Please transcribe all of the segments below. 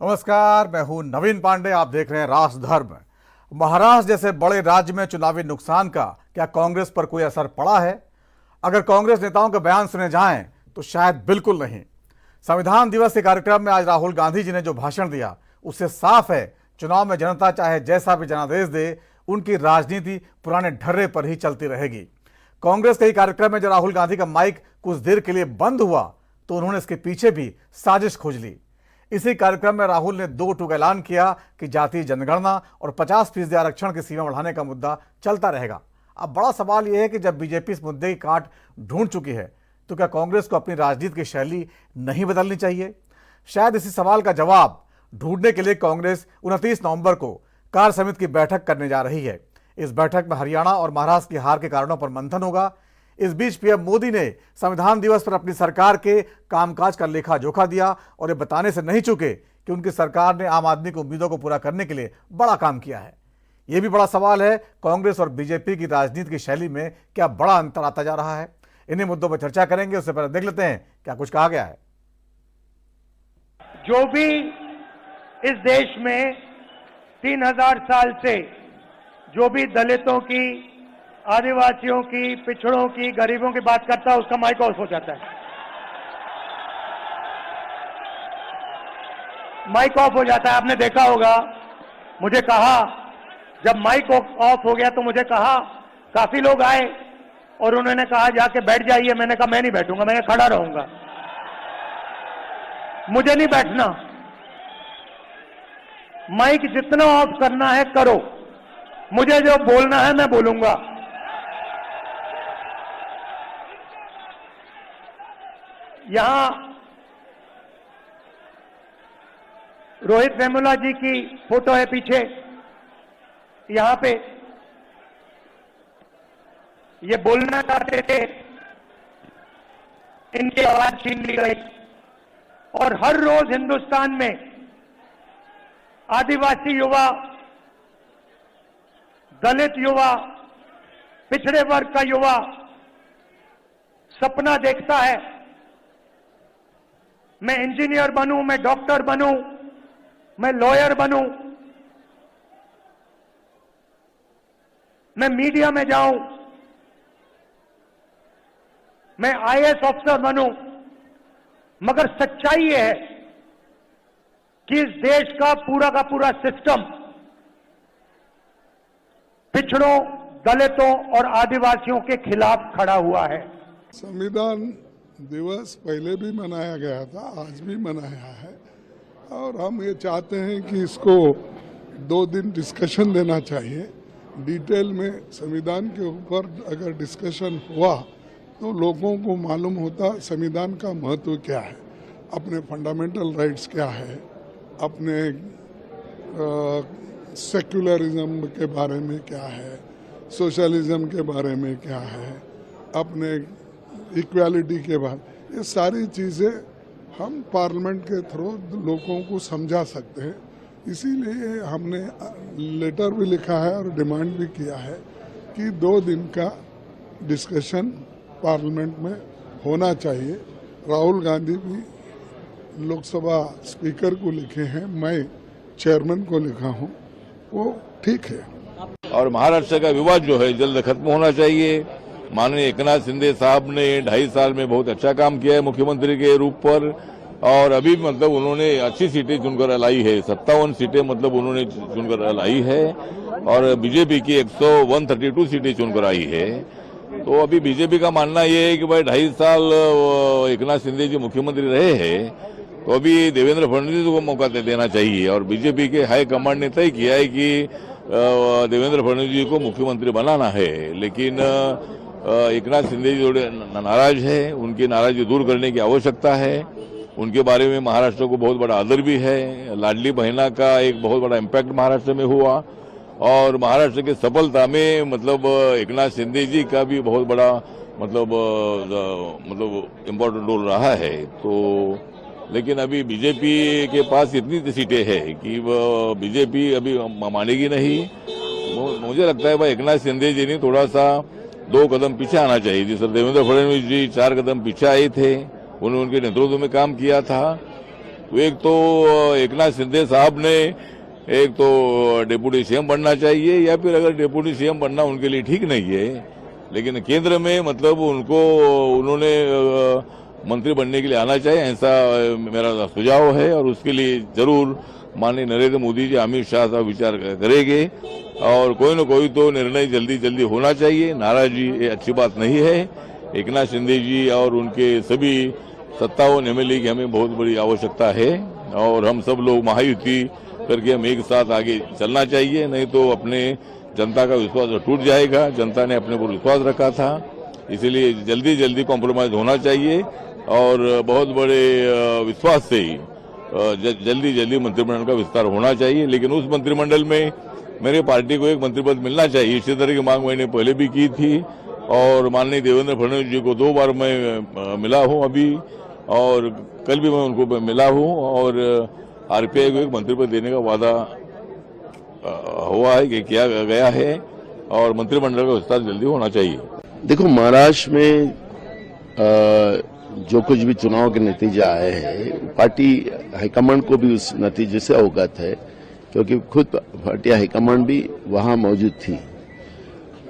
नमस्कार, मैं हूं नवीन पांडे। आप देख रहे हैं राष्ट्रधर्म। महाराष्ट्र जैसे बड़े राज्य में चुनावी नुकसान का क्या कांग्रेस पर कोई असर पड़ा है? अगर कांग्रेस नेताओं के बयान सुने जाएं तो शायद बिल्कुल नहीं। संविधान दिवस के कार्यक्रम में आज राहुल गांधी जी ने जो भाषण दिया उससे साफ है, चुनाव में जनता चाहे जैसा भी जनादेश दे, उनकी राजनीति पुराने ढर्रे पर ही चलती रहेगी। कांग्रेस के ही कार्यक्रम में जब राहुल गांधी का माइक कुछ देर के लिए बंद हुआ तो उन्होंने इसके पीछे भी साजिश खोज ली। इसी कार्यक्रम में राहुल ने 2 टूक ऐलान किया कि जातीय जनगणना और 50% आरक्षण की सीमा बढ़ाने का मुद्दा चलता रहेगा। अब बड़ा सवाल यह है कि जब बीजेपी इस मुद्दे की काट ढूंढ चुकी है तो क्या कांग्रेस को अपनी राजनीति की शैली नहीं बदलनी चाहिए? शायद इसी सवाल का जवाब ढूंढने के लिए कांग्रेस 29 नवंबर को कार्य समिति की बैठक करने जा रही है। इस बैठक में हरियाणा और महाराष्ट्र की हार के कारणों पर मंथन होगा। इस बीच पीएम मोदी ने संविधान दिवस पर अपनी सरकार के कामकाज का लेखा जोखा दिया और ये बताने से नहीं चूके कि उनकी सरकार ने आम आदमी की उम्मीदों को पूरा करने के लिए बड़ा काम किया है। यह भी बड़ा सवाल है, कांग्रेस और बीजेपी की राजनीति की शैली में क्या बड़ा अंतर आता जा रहा है? इन्हीं मुद्दों पर चर्चा करेंगे। उससे पहले देख लेते हैं क्या कुछ कहा गया है। जो भी इस देश में 3000 साल से जो भी दलितों की, आदिवासियों की, पिछड़ों की, गरीबों की बात करता है उसका माइक ऑफ हो जाता है। माइक ऑफ हो जाता है। आपने देखा होगा, मुझे कहा जब माइक ऑफ हो गया तो मुझे कहा, काफी लोग आए और उन्होंने कहा जाके बैठ जाइए। मैंने कहा मैं नहीं बैठूंगा, मैं खड़ा रहूंगा, मुझे नहीं बैठना। माइक जितना ऑफ करना है करो, मुझे जो बोलना है मैं बोलूंगा। यहां रोहित वेमुला जी की फोटो है पीछे। यहां पे ये बोलना चाहते थे, इनकी आवाज छीन ली गई। और हर रोज हिंदुस्तान में आदिवासी युवा, दलित युवा, पिछड़े वर्ग का युवा सपना देखता है, मैं इंजीनियर बनूं, मैं डॉक्टर बनूं, मैं लॉयर बनूं, मैं मीडिया में जाऊं, मैं आईएएस ऑफिसर बनूं। मगर सच्चाई यह है कि इस देश का पूरा सिस्टम पिछड़ों, दलितों और आदिवासियों के खिलाफ खड़ा हुआ है। संविधान दिवस पहले भी मनाया गया था, आज भी मनाया है, और हम ये चाहते हैं कि इसको 2 दिन डिस्कशन देना चाहिए। डिटेल में संविधान के ऊपर अगर डिस्कशन हुआ तो लोगों को मालूम होता संविधान का महत्व क्या है, अपने फंडामेंटल राइट्स क्या है, अपने सेक्युलरिज्म के बारे में क्या है, सोशलिज्म के बारे में क्या है, अपने इक्वालिटी के बाद, ये सारी चीज़ें हम पार्लियामेंट के थ्रू लोगों को समझा सकते हैं। इसीलिए हमने लेटर भी लिखा है और डिमांड भी किया है कि 2 दिन का डिस्कशन पार्लियामेंट में होना चाहिए। राहुल गांधी भी लोकसभा स्पीकर को लिखे हैं, मैं चेयरमैन को लिखा हूँ, वो ठीक है। और महाराष्ट्र का विवाद जो है जल्द खत्म होना चाहिए। माननीय एकनाथ शिंदे साहब ने 2.5 साल में बहुत अच्छा काम किया है मुख्यमंत्री के रूप पर, और अभी मतलब उन्होंने अच्छी सीटें चुनकर लाई है, 57 सीटें मतलब उन्होंने चुनकर लाई है, और बीजेपी की 132 सीटें चुनकर आई है। तो अभी बीजेपी का मानना यह है कि भाई 2.5 साल एकनाथ शिंदे जी मुख्यमंत्री रहे हैं, तो अभी देवेंद्र फडणवीस को मौका देना चाहिए। और बीजेपी के हाई कमांड ने तय किया है कि देवेंद्र फडणवीस जी को मुख्यमंत्री बनाना है, लेकिन एकनाथ शिंदे जी थोड़े नाराज है, उनकी नाराजगी दूर करने की आवश्यकता है। उनके बारे में महाराष्ट्र को बहुत बड़ा आदर भी है। लाडली बहना का एक बहुत बड़ा इम्पैक्ट महाराष्ट्र में हुआ, और महाराष्ट्र की सफलता में मतलब एकनाथ शिंदे जी का भी बहुत बड़ा मतलब इम्पोर्टेंट रोल रहा है। तो लेकिन अभी बीजेपी के पास इतनी सीटें हैं कि बीजेपी अभी मानेगी नहीं। मुझे लगता है भाई एकनाथ शिंदे जी ने थोड़ा सा 2 कदम पीछे आना चाहिए। जिस देवेंद्र फडणवीस जी 4 कदम पीछे आए थे, उन्होंने उनके नेतृत्व में काम किया था। तो एक तो एकनाथ शिंदे साहब ने एक तो डिप्टी सीएम बनना चाहिए, या फिर अगर डिप्टी सीएम बनना उनके लिए ठीक नहीं है, लेकिन केंद्र में मतलब उन्होंने मंत्री बनने के लिए आना चाहिए, ऐसा मेरा सुझाव है। और उसके लिए जरूर माननीय नरेंद्र मोदी जी, अमित शाह साहब विचार करेंगे और कोई न कोई तो निर्णय जल्दी जल्दी होना चाहिए। नाराजगी ये अच्छी बात नहीं है। एकनाथ शिंदे जी और उनके सभी 57 एमएलए की हमें बहुत बड़ी आवश्यकता है और हम सब लोग महायुति करके हम एक साथ आगे चलना चाहिए, नहीं तो अपने जनता का विश्वास टूट जाएगा। जनता ने अपने पर विश्वास रखा था, इसीलिए जल्दी जल्दी कॉम्प्रोमाइज होना चाहिए और बहुत बड़े विश्वास से ही जल्दी जल्दी मंत्रिमंडल का विस्तार होना चाहिए। लेकिन उस मंत्रिमंडल में मेरे पार्टी को एक मंत्री पद मिलना चाहिए। इसी तरह की मांग मैंने पहले भी की थी और माननीय देवेंद्र फडणवीस जी को 2 बार मैं मिला हूं अभी, और कल भी मैं उनको मिला हूं और आरपीआई को एक मंत्री पद देने का वादा हुआ है कि किया गया है और मंत्रिमंडल का विस्तार जल्दी होना चाहिए। देखो, महाराष्ट्र में जो कुछ भी चुनाव के नतीजे आए हैं, पार्टी हाईकमांड को भी उस नतीजे से अवगत है, क्योंकि खुद पार्टी हाईकमांड भी वहां मौजूद थी।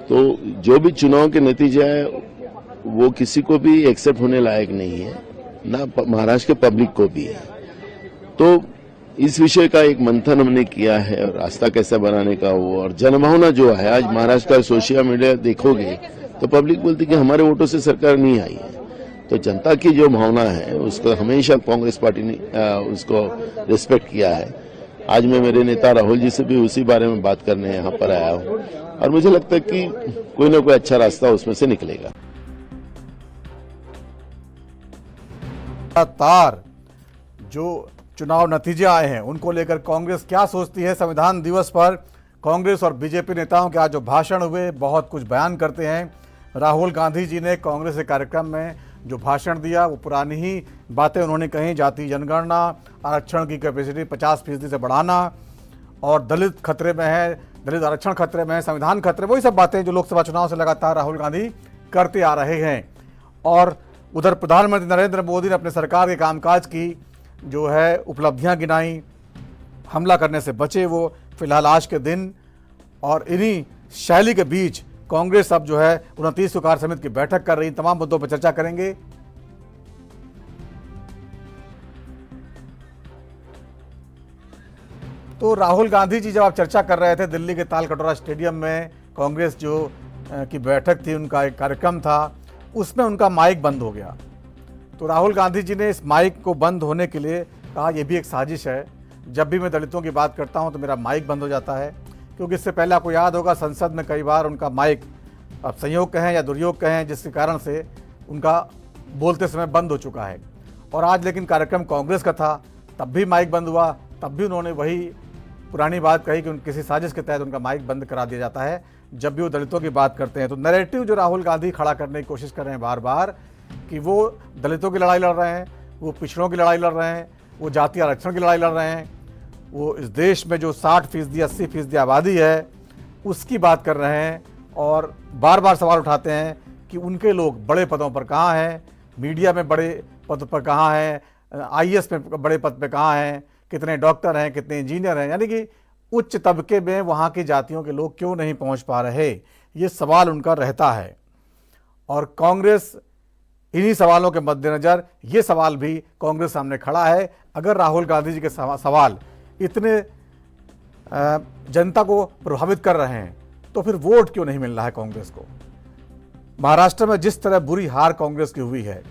तो जो भी चुनाव के नतीजे आए वो किसी को भी एक्सेप्ट होने लायक नहीं है, ना महाराष्ट्र के पब्लिक को भी है। तो इस विषय का एक मंथन हमने किया है और रास्ता कैसे बनाने का वो, और जनभावना जो है, आज महाराष्ट्र का सोशल मीडिया देखोगे तो पब्लिक बोलती कि हमारे वोटों से सरकार नहीं आई है। तो जनता की जो भावना है उसको हमेशा कांग्रेस पार्टी ने उसको रिस्पेक्ट किया है। आज मैं मेरे नेता राहुल जी से भी उसी बारे में बात करने यहाँ पर आया हूँ और मुझे लगता है कि कोई ना कोई अच्छा रास्ता उसमें से निकलेगा। लगातार जो चुनाव नतीजे आए हैं उनको लेकर कांग्रेस क्या सोचती है। संविधान दिवस पर कांग्रेस और बीजेपी नेताओं के आज जो भाषण हुए, बहुत कुछ बयान करते हैं। राहुल गांधी जी ने कांग्रेस के कार्यक्रम में जो भाषण दिया वो पुरानी ही बातें उन्होंने कही। जाति जनगणना, आरक्षण की कैपेसिटी 50% से बढ़ाना और दलित खतरे में है, दलित आरक्षण खतरे में है, संविधान खतरे, वही सब बातें जो लोकसभा चुनाव से लगातार राहुल गांधी करते आ रहे हैं। और उधर प्रधानमंत्री नरेंद्र मोदी ने अपने सरकार के कामकाज की जो है उपलब्धियां गिनाई, हमला करने से बचे वो फिलहाल आज के दिन। और इन्हीं शैली के बीच कांग्रेस अब जो है 29 कार्य समिति की बैठक कर रही, तमाम मुद्दों पर चर्चा करेंगे। तो राहुल गांधी जी जब आप चर्चा कर रहे थे दिल्ली के तालकटोरा स्टेडियम में, कांग्रेस जो की बैठक थी, उनका एक कार्यक्रम था, उसमें उनका माइक बंद हो गया। तो राहुल गांधी जी ने इस माइक को बंद होने के लिए कहा यह भी एक साजिश है, जब भी मैं दलितों की बात करता हूं तो मेरा माइक बंद हो जाता है। क्योंकि इससे पहले आपको याद होगा संसद में कई बार उनका माइक, अब संयोग कहें या दुर्योग कहें, जिसके कारण से उनका बोलते समय बंद हो चुका है। और आज लेकिन कार्यक्रम कांग्रेस का था, तब भी माइक बंद हुआ, तब भी उन्होंने वही पुरानी बात कही कि किसी साजिश के तहत उनका माइक बंद करा दिया जाता है जब भी वो दलितों की बात करते हैं। तो नैरेटिव जो राहुल गांधी खड़ा करने की कोशिश कर रहे हैं बार बार कि वो दलितों की लड़ाई लड़ रहे हैं, वो पिछड़ों की लड़ाई लड़ रहे हैं, वो जातीय आरक्षण की लड़ाई लड़ रहे हैं, वो इस देश में जो 60% 80% आबादी है उसकी बात कर रहे हैं। और बार बार सवाल उठाते हैं कि उनके लोग बड़े पदों पर कहाँ हैं, मीडिया में बड़े पद पर कहाँ हैं, IAS में बड़े पद पर कहाँ हैं, कितने डॉक्टर हैं, कितने इंजीनियर हैं, यानी कि उच्च तबके में वहाँ की जातियों के लोग क्यों नहीं पहुँच पा रहे, ये सवाल उनका रहता है। और कांग्रेस इन्हीं सवालों के मद्देनज़र ये सवाल भी कांग्रेस सामने खड़ा है, अगर राहुल गांधी जी के सवाल इतने जनता को प्रभावित कर रहे हैं तो फिर वोट क्यों नहीं मिल रहा है कांग्रेस को। महाराष्ट्र में जिस तरह बुरी हार कांग्रेस की हुई है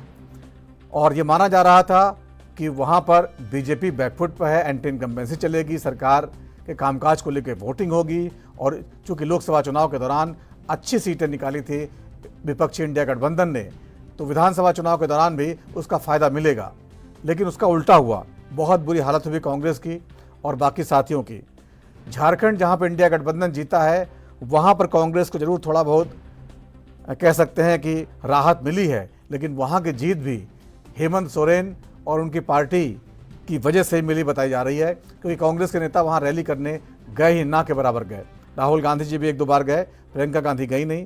और ये माना जा रहा था कि वहाँ पर बीजेपी बैकफुट पर है, एंटी इनकम्बेंसी चलेगी, सरकार के कामकाज को लेकर वोटिंग होगी। और चूंकि लोकसभा चुनाव के दौरान अच्छी सीटें निकाली थी विपक्षी इंडिया गठबंधन ने, तो विधानसभा चुनाव के दौरान भी उसका फ़ायदा मिलेगा। लेकिन उसका उल्टा हुआ, बहुत बुरी हालत हुई कांग्रेस की और बाकी साथियों की। झारखंड जहाँ पर इंडिया गठबंधन जीता है वहाँ पर कांग्रेस को जरूर थोड़ा बहुत कह सकते हैं कि राहत मिली है, लेकिन वहाँ की जीत भी हेमंत सोरेन और उनकी पार्टी की वजह से मिली बताई जा रही है। क्योंकि कांग्रेस के नेता वहाँ रैली करने गए ही ना के बराबर गए। राहुल गांधी जी भी 1-2 बार गए, प्रियंका गांधी गई नहीं,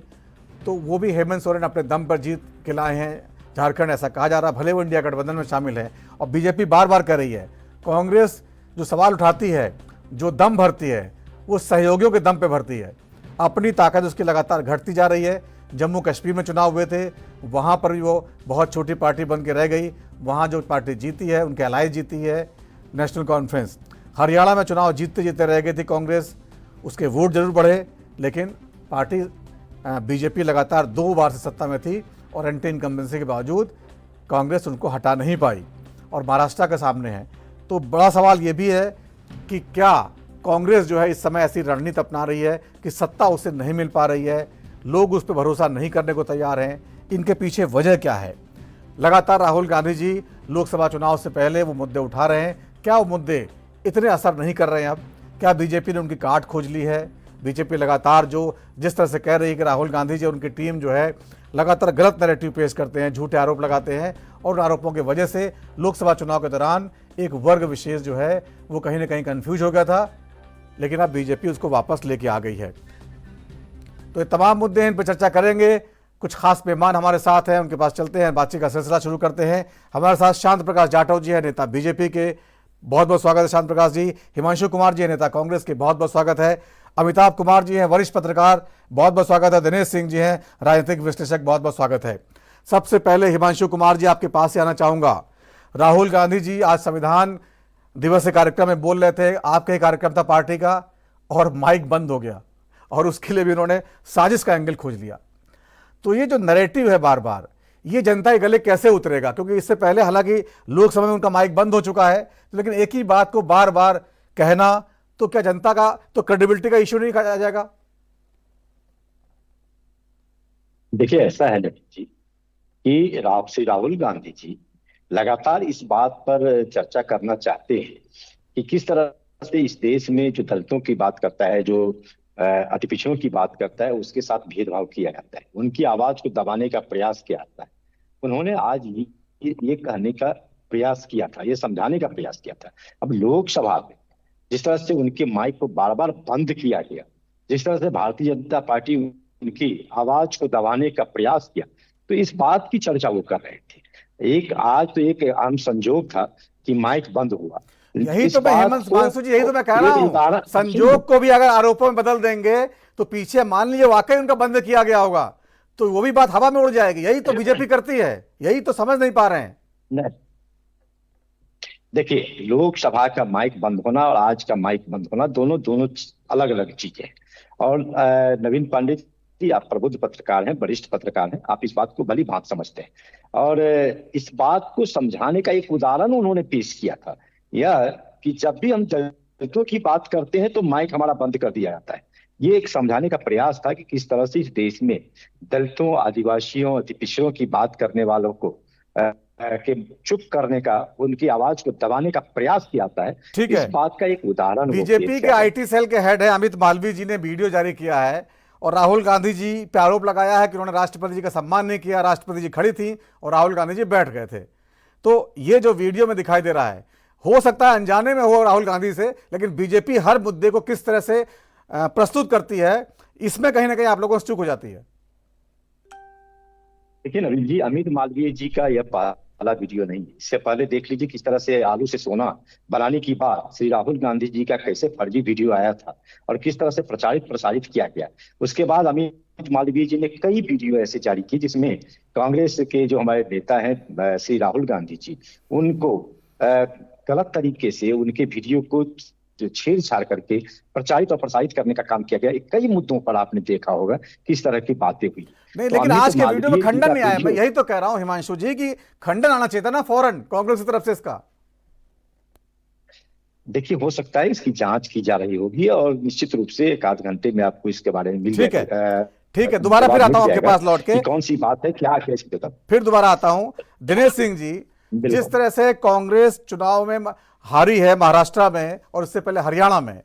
तो वो भी हेमंत सोरेन अपने दम पर जीत के लाए हैं झारखंड, ऐसा कहा जा रहा है। भले वो इंडिया गठबंधन में शामिल है और बीजेपी बार बार कह रही है कांग्रेस जो सवाल उठाती है, जो दम भरती है, वो सहयोगियों के दम पे भरती है। अपनी ताकत उसकी लगातार घटती जा रही है। जम्मू कश्मीर में चुनाव हुए थे, वहाँ पर भी वो बहुत छोटी पार्टी बन के रह गई। वहाँ जो पार्टी जीती है, उनके अलायंस जीती है नेशनल कॉन्फ्रेंस। हरियाणा में चुनाव जीतते जीतते रह गई थी कांग्रेस, उसके वोट जरूर बढ़े, लेकिन पार्टी बीजेपी लगातार 2 बार से सत्ता में थी और एंटी इनकम्बेंसी के बावजूद कांग्रेस उनको हटा नहीं पाई और महाराष्ट्र के सामने है। तो बड़ा सवाल ये भी है कि क्या कांग्रेस जो है इस समय ऐसी रणनीति अपना रही है कि सत्ता उसे नहीं मिल पा रही है, लोग उस पर भरोसा नहीं करने को तैयार हैं। इनके पीछे वजह क्या है? लगातार राहुल गांधी जी लोकसभा चुनाव से पहले वो मुद्दे उठा रहे हैं। क्या वो मुद्दे इतने असर नहीं कर रहे हैं अब? क्या बीजेपी ने उनकी काट खोज ली है? बीजेपी लगातार जिस तरह से कह रही है कि राहुल गांधी जी और उनकी टीम जो है लगातार गलत नैरेटिव पेश करते हैं, झूठे आरोप लगाते हैं, और उन आरोपों की वजह से लोकसभा चुनाव के दौरान एक वर्ग विशेष जो है वो कहीं ना कहीं कंफ्यूज हो गया था, लेकिन अब बीजेपी उसको वापस लेके आ गई है। तो ये तमाम मुद्दे हैं, इन पर चर्चा करेंगे। कुछ खास मेहमान हमारे साथ हैं, उनके पास चलते हैं, बातचीत का सिलसिला शुरू करते हैं। हमारे साथ शांत प्रकाश जाटव जी है, नेता बीजेपी के, बहुत बहुत स्वागत है शांत प्रकाश जी। हिमांशु कुमार जी है, नेता कांग्रेस के, बहुत बहुत स्वागत है। अमिताभ कुमार जी हैं, वरिष्ठ पत्रकार, बहुत बहुत स्वागत है। दिनेश सिंह जी हैं, राजनीतिक विश्लेषक, बहुत बहुत स्वागत है। सबसे पहले हिमांशु कुमार जी, आपके पास से आना चाहूंगा। राहुल गांधी जी आज संविधान दिवस के कार्यक्रम में बोल रहे थे, आपका ही कार्यक्रम था पार्टी का, और माइक बंद हो गया, और उसके लिए भी उन्होंने साजिश का एंगल खोज लिया। तो ये जो नैरेटिव है बार बार, ये जनता के गले कैसे उतरेगा? क्योंकि इससे पहले हालांकि लोकसभा में उनका माइक बंद हो चुका है, लेकिन एक ही बात को बार बार कहना, तो क्या जनता का तो क्रेडिबिलिटी का इश्यू नहीं कहा जाएगा? देखिए, ऐसा है नवीन जी कि श्री राहुल गांधी जी लगातार इस बात पर चर्चा करना चाहते हैं कि किस तरह से इस देश में जो दलितों की बात करता है, जो अति पिछड़ों की बात करता है, उसके साथ भेदभाव किया जाता है, उनकी आवाज को दबाने का प्रयास किया जाता है। उन्होंने आज ये कहने का प्रयास किया था, ये समझाने का प्रयास किया था। अब लोकसभा में जिस तरह से उनके माइक को बार बार बंद किया गया, जिस तरह से भारतीय जनता पार्टी उनकी आवाज को दबाने का प्रयास किया, तो इस बात की चर्चा वो कर रहे थे। आज तो एक आम संजोग था कि माइक बंद हुआ। यही तो मैं हिमांशु जी, यही तो मैं कह रहा हूं, संजोग को भी अगर आरोपों में बदल देंगे तो पीछे मान लीजिए वाकई उनका बंद किया गया होगा, तो वो भी बात हवा में उड़ जाएगी। यही तो बीजेपी करती है, यही तो समझ नहीं पा रहे हैं। नहीं, देखिए, लोकसभा का माइक बंद होना और आज का माइक बंद होना दोनों अलग अलग चीजें हैं। और नवीन पांडे जी, आप प्रबुद्ध पत्रकार हैं, वरिष्ठ पत्रकार हैं, आप इस बात को भली भांति समझते हैं। और इस बात को समझाने का एक उदाहरण उन्होंने पेश किया था, यह कि जब भी हम दलितों की बात करते हैं तो माइक हमारा बंद कर दिया जाता है। ये एक समझाने का प्रयास था कि किस तरह से इस देश में दलितों, आदिवासियों, अति पिछड़ों की बात करने वालों को के चुप करने का, उनकी आवाज को दबाने का प्रयास किया जाता है। ठीक है, इस बात का एक उदाहरण बीजेपी के आईटी सेल के हेड है अमित मालवीय जी ने वीडियो जारी किया है और राहुल गांधी जी पे आरोप लगाया है कि उन्होंने राष्ट्रपति जी का सम्मान नहीं किया। राष्ट्रपति जी खड़ी थी और राहुल गांधी जी बैठ गए थे। तो ये जो वीडियो में दिखाई दे रहा है, हो सकता है अनजाने में हो राहुल गांधी से, लेकिन बीजेपी हर मुद्दे को किस तरह से प्रस्तुत करती है, इसमें कहीं ना कहीं आप लोगों से चूक हो जाती है। देखिए नवीन जी, अमित मालवीय जी का यह पहला वीडियो नहीं है। इससे पहले देख लीजिए किस तरह से आलू से सोना बनाने की बात श्री राहुल गांधी जी का कैसे फर्जी वीडियो आया था और किस तरह से प्रसारित किया गया। उसके बाद अमित मालवीय जी ने कई वीडियो ऐसे जारी की जिसमें कांग्रेस के जो हमारे नेता हैं श्री राहुल गांधी जी, उनको गलत तरीके से उनके वीडियो को छेड़छाड़ करके प्रचारित और प्रसारित करने का काम किया गया। कई मुद्दों पर आपने देखा होगा किस तरह की बातें हुई। नहीं, लेकिन आज के वीडियो में खंडन नहीं आया। मैं यही तो कह रहा हूं हिमांशु जी की खंडन आना चाहिए था ना फौरन कांग्रेस की तरफ से इसका। देखिए, हो सकता है इसकी जांच की जा रही होगी और निश्चित रूप से 1 आध घंटे में आपको इसके बारे में मिल जाएगा। ठीक है, दोबारा फिर आता हूं आपके पास लौट के, कौन सी बात है, क्या कैसे, फिर दोबारा आता हूं। दिनेश सिंह जी, जिस तरह से कांग्रेस चुनाव में हारी है महाराष्ट्र में और इससे पहले हरियाणा में,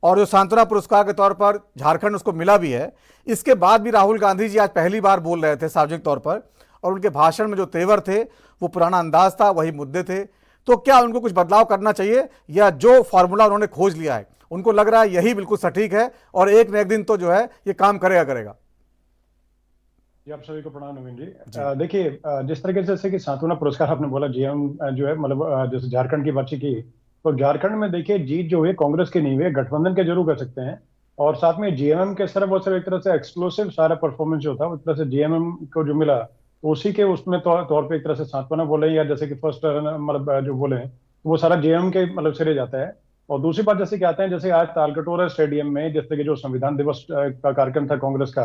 और जो सांत्वना पुरस्कार के तौर पर झारखंड उसको मिला भी है, इसके बाद भी राहुल गांधी जी आज पहली बार बोल रहे थे सार्वजनिक तौर पर, और उनके भाषण में जो तेवर थे वो पुराना अंदाज था, वही मुद्दे थे। तो क्या उनको कुछ बदलाव करना चाहिए, या जो फॉर्मूला उन्होंने खोज लिया है उनको लग रहा है यही बिल्कुल सटीक है और एक न एक दिन तो जो है ये काम करेगा? जी, आप सभी को प्रणाम नवीन जी। देखिए, जिस तरीके से जैसे कि सांत्वना पुरस्कार आपने बोला, जीएम जो है मतलब जैसे झारखंड की बच्ची की तो झारखंड में देखिए जीत जो हुई कांग्रेस की नहीं हुई है, गठबंधन के जरूर कर सकते हैं। और साथ में जीएमएम के सिर्फ और सिर्फ एक तरह से एक्सक्लूसिव सारा परफॉर्मेंस जो था उस तरह से जीएमएम को जो मिला तो उसी के उसमें तौर पे एक तरह से सांत्वना बोले या जैसे कि फर्स्ट मतलब जो बोले तो वो सारा जेएम के मतलब सिरे जाता है। और दूसरी बात जैसे कि आते हैं, जैसे आज तालकटोरा स्टेडियम में जिस तरह के जो संविधान दिवस का कार्यक्रम था कांग्रेस का,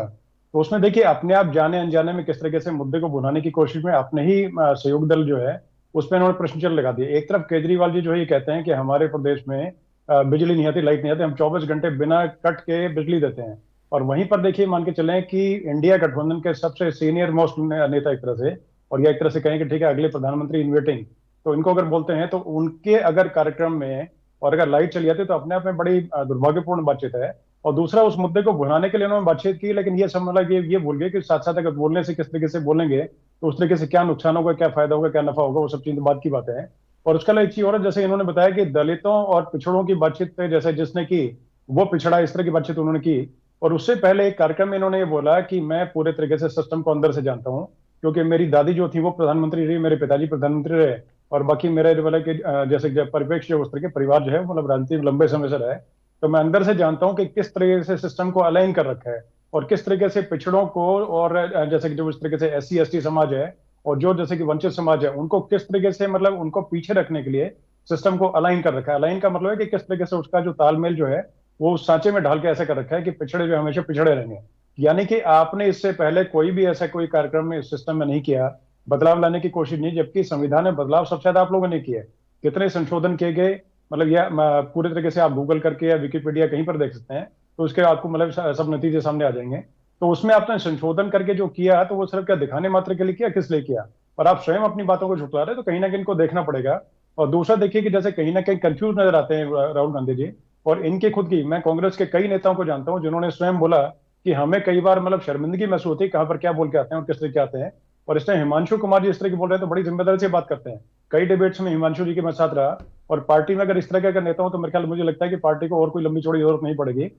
तो उसमें देखिए अपने आप जाने अनजाने में किस तरीके से मुद्दे को भुनाने की कोशिश में अपने ही सहयोग दल जो है उस पर इन्होंने प्रश्न चिन्ह लगा दिए। एक तरफ केजरीवाल जी जो है ये कहते हैं कि हमारे प्रदेश में बिजली नहीं आती, लाइट नहीं आती, हम 24 घंटे बिना कट के बिजली देते हैं। और वहीं पर देखिए मान के चलें कि इंडिया गठबंधन के सबसे सीनियर मोस्ट नेता एक तरह से, और या एक तरह से कहें कि ठीक है अगले प्रधानमंत्री इन वेटिंग, तो इनको अगर बोलते हैं तो उनके अगर कार्यक्रम में और अगर लाइट चली जाती तो अपने आप में बड़ी दुर्भाग्यपूर्ण बातचीत है। और दूसरा उस मुद्दे को भुनाने के लिए उन्होंने बातचीत की, लेकिन ये समझ लगा ये भूल गए कि साथ साथ अगर बोलने से किस तरीके से बोलेंगे तो उस तरीके से क्या नुकसान होगा, क्या फायदा होगा, क्या नफा होगा, वो सब चीज बात की बात है। और उसका एक चीज और है, जैसे इन्होंने बताया कि दलितों और पिछड़ों की बातचीत पे जैसे जिसने की वो पिछड़ा, इस तरह की बातचीत उन्होंने की। और उससे पहले एक कार्यक्रम में इन्होंने ये बोला कि मैं पूरे तरीके से सिस्टम को अंदर से जानता हूँ, क्योंकि मेरी दादी जो थी वो प्रधानमंत्री रही, मेरे पिताजी प्रधानमंत्री रहे, और बाकी मेरे वाला के जैसे परिप्रेक्ष्य उस तरह के परिवार जो है मतलब राजनीति लंबे समय से रहा है, तो मैं अंदर से जानता हूं कि किस तरीके से सिस्टम को अलाइन कर रखा है और किस तरीके से पिछड़ों को और जैसे कि जो इस तरीके से SC ST समाज है और जो जैसे कि वंचित समाज है उनको किस तरीके से मतलब उनको पीछे रखने के लिए सिस्टम को अलाइन कर रखा है। अलाइन का मतलब है कि किस तरीके से उसका जो तालमेल जो है वो उस सांचे में ढाल के ऐसे कर रखा है कि पिछड़े जो हमेशा पिछड़े रहेंगे। यानी कि आपने इससे पहले कोई भी ऐसा कोई कार्यक्रम में इस सिस्टम में नहीं किया, बदलाव लाने की कोशिश नहीं, जबकि संविधान में बदलाव सबसे ज्यादा आप लोगों ने किया है। कितने संशोधन किए गए मतलब यह पूरे तरीके से आप गूगल करके या विकिपीडिया कहीं पर देख सकते हैं, तो उसके आपको मतलब सब नतीजे सामने आ जाएंगे। तो उसमें आपने संशोधन करके जो किया तो वो सिर्फ क्या दिखाने मात्र के लिए किया, किस लिए किया, और आप स्वयं अपनी बातों को झुठला रहे हैं, तो कहीं ना कहीं इनको देखना पड़ेगा। और दूसरा देखिए कि जैसे कहीं ना कहीं कंफ्यूज नजर आते हैं राहुल गांधी जी, और इनके खुद की, मैं कांग्रेस के कई नेताओं को जानता हूं जिन्होंने स्वयं बोला कि हमें कई बार मतलब शर्मिंदगी महसूस होती है कहां पर क्या बोल के आते हैं और किस तरह के आते हैं। और इसमें हिमांशु कुमार जी इस तरह की बोल रहे हैं तो बड़ी जिम्मेदारी से बात करते हैं। कई डिबेट्स में हिमांशु जी के मैं साथ रहा, और पार्टी में अगर इस तरह का नेता हो तो मेरे ख्याल मुझे लगता है कि पार्टी को और कोई लंबी चौड़ी जरूरत नहीं पड़ेगी।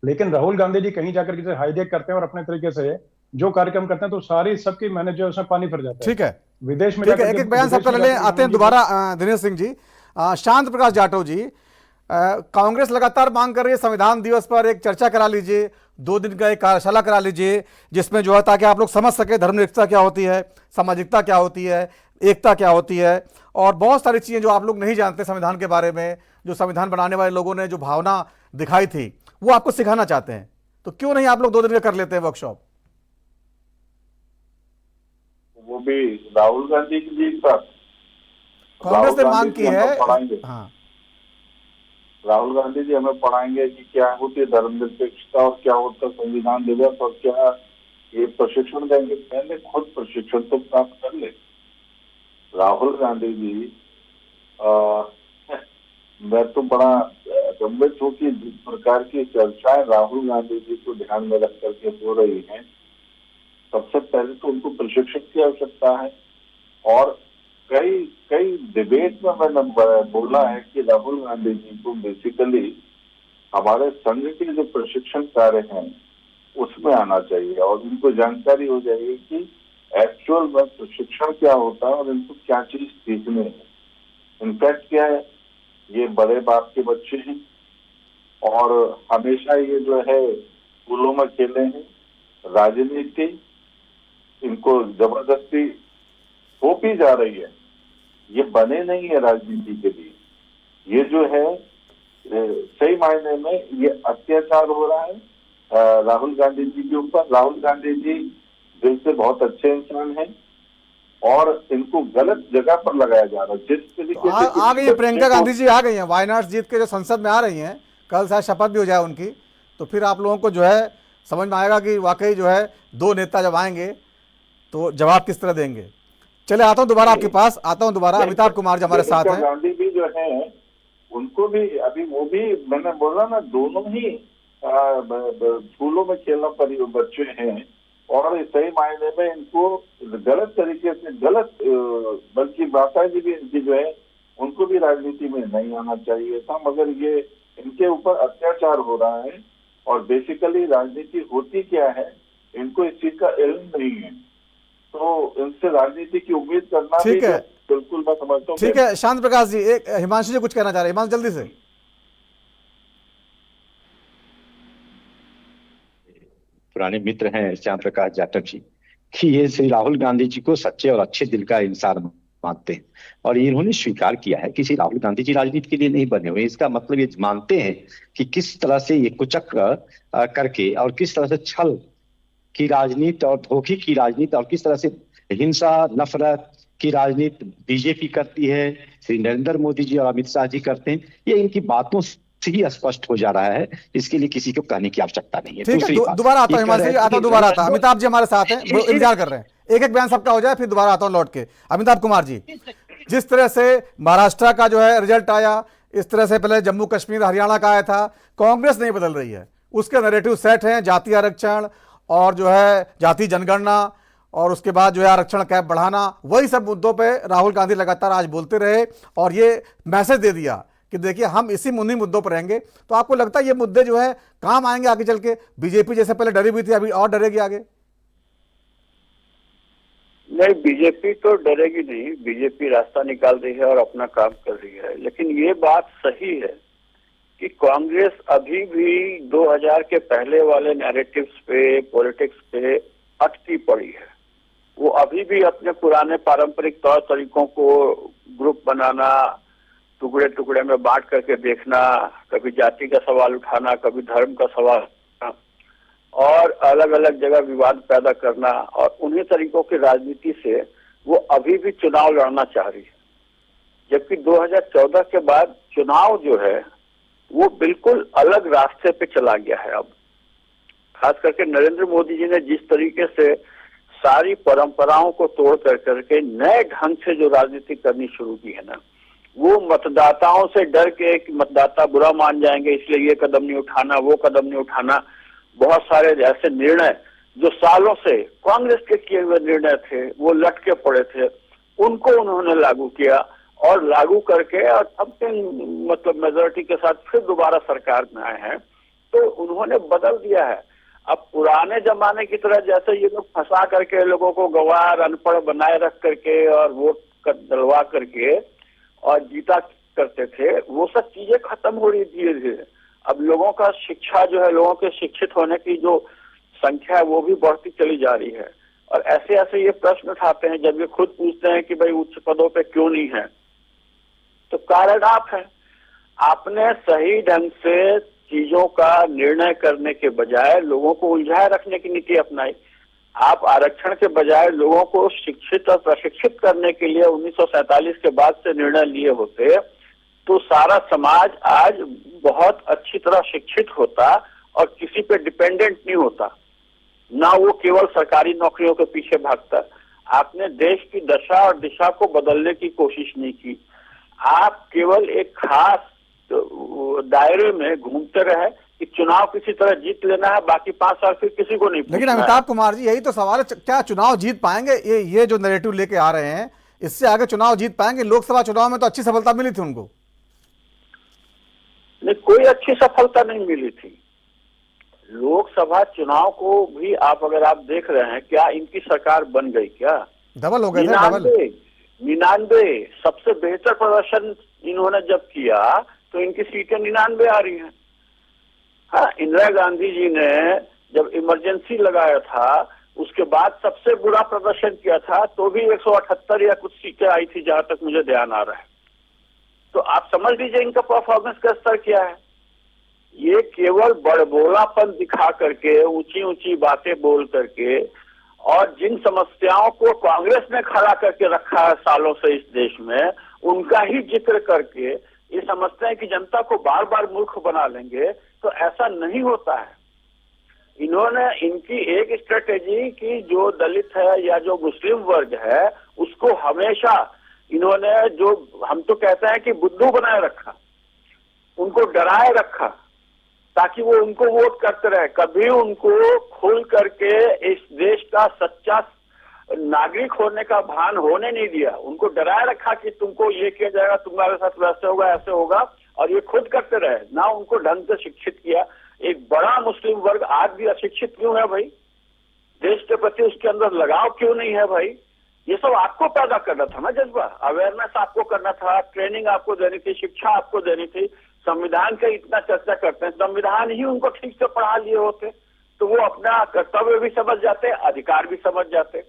लेकिन राहुल गांधी जी कहीं जाकर के हाईजैक करते हैं और अपने तरीके से जो कार्यक्रम करते हैं तो सारी सबकी मेहनत जो है उसमें पानी फिर जाता है। ठीक है, विदेश में ठीक है, एक एक बयान सबसे ले आते हैं दोबारा। दिनेश सिंह जी, शांत प्रकाश जाटव जी, कांग्रेस लगातार मांग कर रही है संविधान दिवस पर एक चर्चा करा लीजिए, 2 दिन का एक कार्यशाला करा लीजिए जिसमें जो है ताकि आप लोग समझ सके धर्मनिरपेक्षता क्या होती है, सामाजिकता क्या होती है, एकता क्या होती है, और बहुत सारी चीज़ें जो आप लोग नहीं जानते संविधान के बारे में, जो संविधान बनाने वाले लोगों ने जो भावना दिखाई थी वो आपको सिखाना चाहते हैं। तो क्यों नहीं आप लोग 2 दिन का कर लेते हैं वर्कशॉप? वो भी राहुल गांधी जी का कांग्रेस ने मांग की है। हाँ, राहुल गांधी जी हमें पढ़ाएंगे कि क्या होती है धर्मनिरपेक्षता और क्या होता है संविधान दिवस और क्या ये प्रशिक्षण देंगे। पहले खुद प्रशिक्षण तो प्राप्त कर ले राहुल गांधी जी। मैं तो बड़ा गंभीर हूँ कि जिस प्रकार की चर्चाएं राहुल गांधी जी को ध्यान में रख करके हो रही हैं, सबसे पहले तो उनको प्रशिक्षण की आवश्यकता है। और कई डिबेट में मैंने बोला है कि राहुल गांधी जी को बेसिकली हमारे संघ के जो प्रशिक्षण कार्य हैं उसमें आना चाहिए और उनको जानकारी हो जाएगी कि एक्चुअल में प्रशिक्षण क्या होता है और इनको क्या चीज सीखनी है। इनफैक्ट क्या है, ये बड़े बाप के बच्चे हैं और हमेशा ये जो है स्कूलों में खेले हैं। राजनीति इनको जबरदस्ती थोपी जा रही है, ये बने नहीं है राजनीति के लिए। ये जो है सही मायने में ये अत्याचार हो रहा है राहुल गांधी जी के ऊपर। राहुल गांधी जी दिल से बहुत अच्छे इंसान हैं और इनको गलत जगह पर लगाया जा रहा है। जिस तरीके से आ गई है प्रियंका गांधी जी, आ गई हैं वायनाड जीत के जो संसद में आ रही हैं, कल शायद शपथ भी हो जाए उनकी, तो फिर आप लोगों को जो है समझ में आएगा कि वाकई जो है 2 नेता जब आएंगे तो जवाब किस तरह देंगे। चले आता हूं दोबारा आपके पास, आता हूं दोबारा। अमिताभ कुमार जी हमारे साथ हैं। गांधी भी जो है उनको भी अभी वो भी मैंने बोला ना, दोनों ही स्कूलों में खेलना पड़ी बच्चे हैं और सही मायने में इनको गलत तरीके से बल्कि माता जी भी इनकी जो है उनको भी राजनीति में नहीं आना चाहिए था, मगर ये इनके ऊपर अत्याचार हो रहा है। और बेसिकली राजनीति होती क्या है इनको इस चीज का इल्म नहीं है, तो इनसे राजनीति की उम्मीद करना ठीक है। बिल्कुल मैं समझता हूँ। ठीक है शांत प्रकाश जी, एक हिमांशु जी कुछ कहना चाह रहे हैं, हिमांशु जल्दी से। पुराने मित्र हैं श्याम प्रकाश जाटव जी, कि ये श्री राहुल गांधी जी को सच्चे और अच्छे दिल का इंसान मानते हैं, और इन्होंने स्वीकार किया है कि श्री राहुल गांधी जी राजनीति के लिए नहीं बने हुए। इसका मतलब ये मानते हैं कि किस तरह से ये कुचक्र करके और किस तरह से छल की राजनीति और धोखे की राजनीति और किस तरह से हिंसा नफरत की राजनीति बीजेपी करती है, श्री नरेंद्र मोदी जी और अमित शाह जी करते हैं। ये इनकी बातों से ही स्पष्ट हो जा रहा है, इसके लिए किसी को कहने की आवश्यकता नहीं है। ठीक है, दोबारा आता हूं हिमांशु जी, आता हूं दोबारा आता हूं। अमिताभ जी हमारे साथ हैं, वो इंतजार कर रहे हैं, एक एक बयान सबका हो जाए फिर दोबारा आता हूं लौट के। अमिताभ कुमार जी, जिस तरह से महाराष्ट्र का जो है रिजल्ट आया, इस तरह से पहले जम्मू कश्मीर हरियाणा का आया था, कांग्रेस नहीं बदल रही है, उसके नैरेटिव सेट हैं, जातीय आरक्षण और जो है जाति जनगणना और उसके बाद जो है आरक्षण कैप बढ़ाना, वही सब मुद्दों पे राहुल गांधी लगातार आज बोलते रहे और ये मैसेज दे दिया कि देखिए हम उन्हीं मुद्दों पर रहेंगे। तो आपको लगता है ये मुद्दे जो है काम आएंगे आगे चल के? बीजेपी जैसे पहले डरी हुई थी, अभी और डरेगी आगे? नहीं, बीजेपी तो डरेगी नहीं, बीजेपी रास्ता निकाल रही है और अपना काम कर रही है। लेकिन ये बात सही है कि कांग्रेस अभी भी 2000 के पहले वाले नैरेटिव्स पे, पॉलिटिक्स पे अटकी पड़ी है। वो अभी भी अपने पुराने पारंपरिक तौर तरीकों को ग्रुप बनाना, टुकड़े टुकड़े में बांट करके देखना, कभी जाति का सवाल उठाना, कभी धर्म का सवाल उठाना और अलग अलग जगह विवाद पैदा करना, और उन्हीं तरीकों की राजनीति से वो अभी भी चुनाव लड़ना चाह रही है। जबकि 2014 के बाद चुनाव जो है वो बिल्कुल अलग रास्ते पे चला गया है। अब खास करके नरेंद्र मोदी जी ने जिस तरीके से सारी परंपराओं को तोड़ करके नए ढंग से जो राजनीति करनी शुरू की है ना, वो मतदाताओं से डर के कि मतदाता बुरा मान जाएंगे इसलिए ये कदम नहीं उठाना, वो कदम नहीं उठाना, बहुत सारे ऐसे निर्णय जो सालों से कांग्रेस के किए हुए निर्णय थे, वो लटके पड़े थे, उनको उन्होंने लागू किया और लागू करके और अब मतलब मेजोरिटी के साथ फिर दोबारा सरकार में आए हैं। तो उन्होंने बदल दिया है। अब पुराने जमाने की तरह जैसे ये लोग फंसा करके लोगों को गवार अनपढ़ बनाए रख करके और वोट डलवा करके और जीता करते थे, वो सब चीजें खत्म हो रही धीरे धीरे। अब लोगों का शिक्षा जो है, लोगों के शिक्षित होने की जो संख्या है वो भी बढ़ती चली जा रही है। और ऐसे ऐसे ये प्रश्न उठाते हैं जब ये खुद पूछते हैं कि भाई उच्च पदों पे क्यों नहीं है, तो कारण आप है। आपने सही ढंग से चीजों का निर्णय करने के बजाय लोगों को उलझाए रखने की नीति अपनाई। आप आरक्षण के बजाय लोगों को शिक्षित और प्रशिक्षित करने के लिए 1947 के बाद से निर्णय लिए होते तो सारा समाज आज बहुत अच्छी तरह शिक्षित होता और किसी पे डिपेंडेंट नहीं होता, ना वो केवल सरकारी नौकरियों के पीछे भागता। आपने देश की दशा और दिशा को बदलने की कोशिश नहीं की। आप केवल एक खास दायरे में घूमते रहे कि चुनाव किसी तरह जीत लेना है, बाकी 5 साल फिर किसी को नहीं पूछना। लेकिन अमिताभ कुमार जी, यही तो सवाल है, क्या चुनाव जीत पाएंगे? ये जो नैरेटिव लेके आ रहे हैं, इससे आगे चुनाव जीत पाएंगे? लोकसभा चुनाव में तो अच्छी सफलता मिली थी उनको। नहीं, कोई अच्छी सफलता नहीं मिली थी। लोकसभा चुनाव को भी आप अगर आप देख रहे हैं, क्या इनकी सरकार बन गई? क्या डबल हो गए थे? 99 सबसे बेहतर प्रदर्शन इन्होंने जब किया तो इनकी सीटें 99 आ रही हैं। हाँ, इंदिरा गांधी जी ने जब इमरजेंसी लगाया था उसके बाद सबसे बुरा प्रदर्शन किया था तो भी 178 या कुछ सीटें आई थी, जहां तक मुझे ध्यान आ रहा है। तो आप समझ लीजिए इनका परफॉर्मेंस का स्तर क्या है। ये केवल बड़बोलापन दिखा करके, ऊंची ऊंची बातें बोल करके और जिन समस्याओं को कांग्रेस ने खड़ा करके रखा है सालों से इस देश में, उनका ही जिक्र करके ये समझते हैं कि जनता को बार बार मूर्ख बना लेंगे। तो ऐसा नहीं होता है। इन्होंने इनकी एक स्ट्रेटेजी की, जो दलित है या जो मुस्लिम वर्ग है उसको हमेशा इन्होंने, जो हम तो कहते हैं कि बुद्धू बनाए रखा, उनको डराए रखा ताकि वो उनको वोट करते रहे। कभी उनको खुल करके इस देश का सच्चा नागरिक होने का भान होने नहीं दिया। उनको डराए रखा कि तुमको ये किया जाएगा, तुम्हारे साथ वैसे होगा, ऐसे होगा, और ये खुद करते रहे ना। उनको ढंग से शिक्षित किया। एक बड़ा मुस्लिम वर्ग आज भी अशिक्षित क्यों है भाई? देश के प्रति उसके अंदर लगाव क्यों नहीं है भाई? ये सब आपको पैदा करना था ना जज्बा, अवेयरनेस आपको करना था, ट्रेनिंग आपको देनी थी, शिक्षा आपको देनी थी। संविधान का इतना चर्चा करते हैं, संविधान ही उनको ठीक से पढ़ा लिए होते तो वो अपना कर्तव्य भी समझ जाते, अधिकार भी समझ जाते।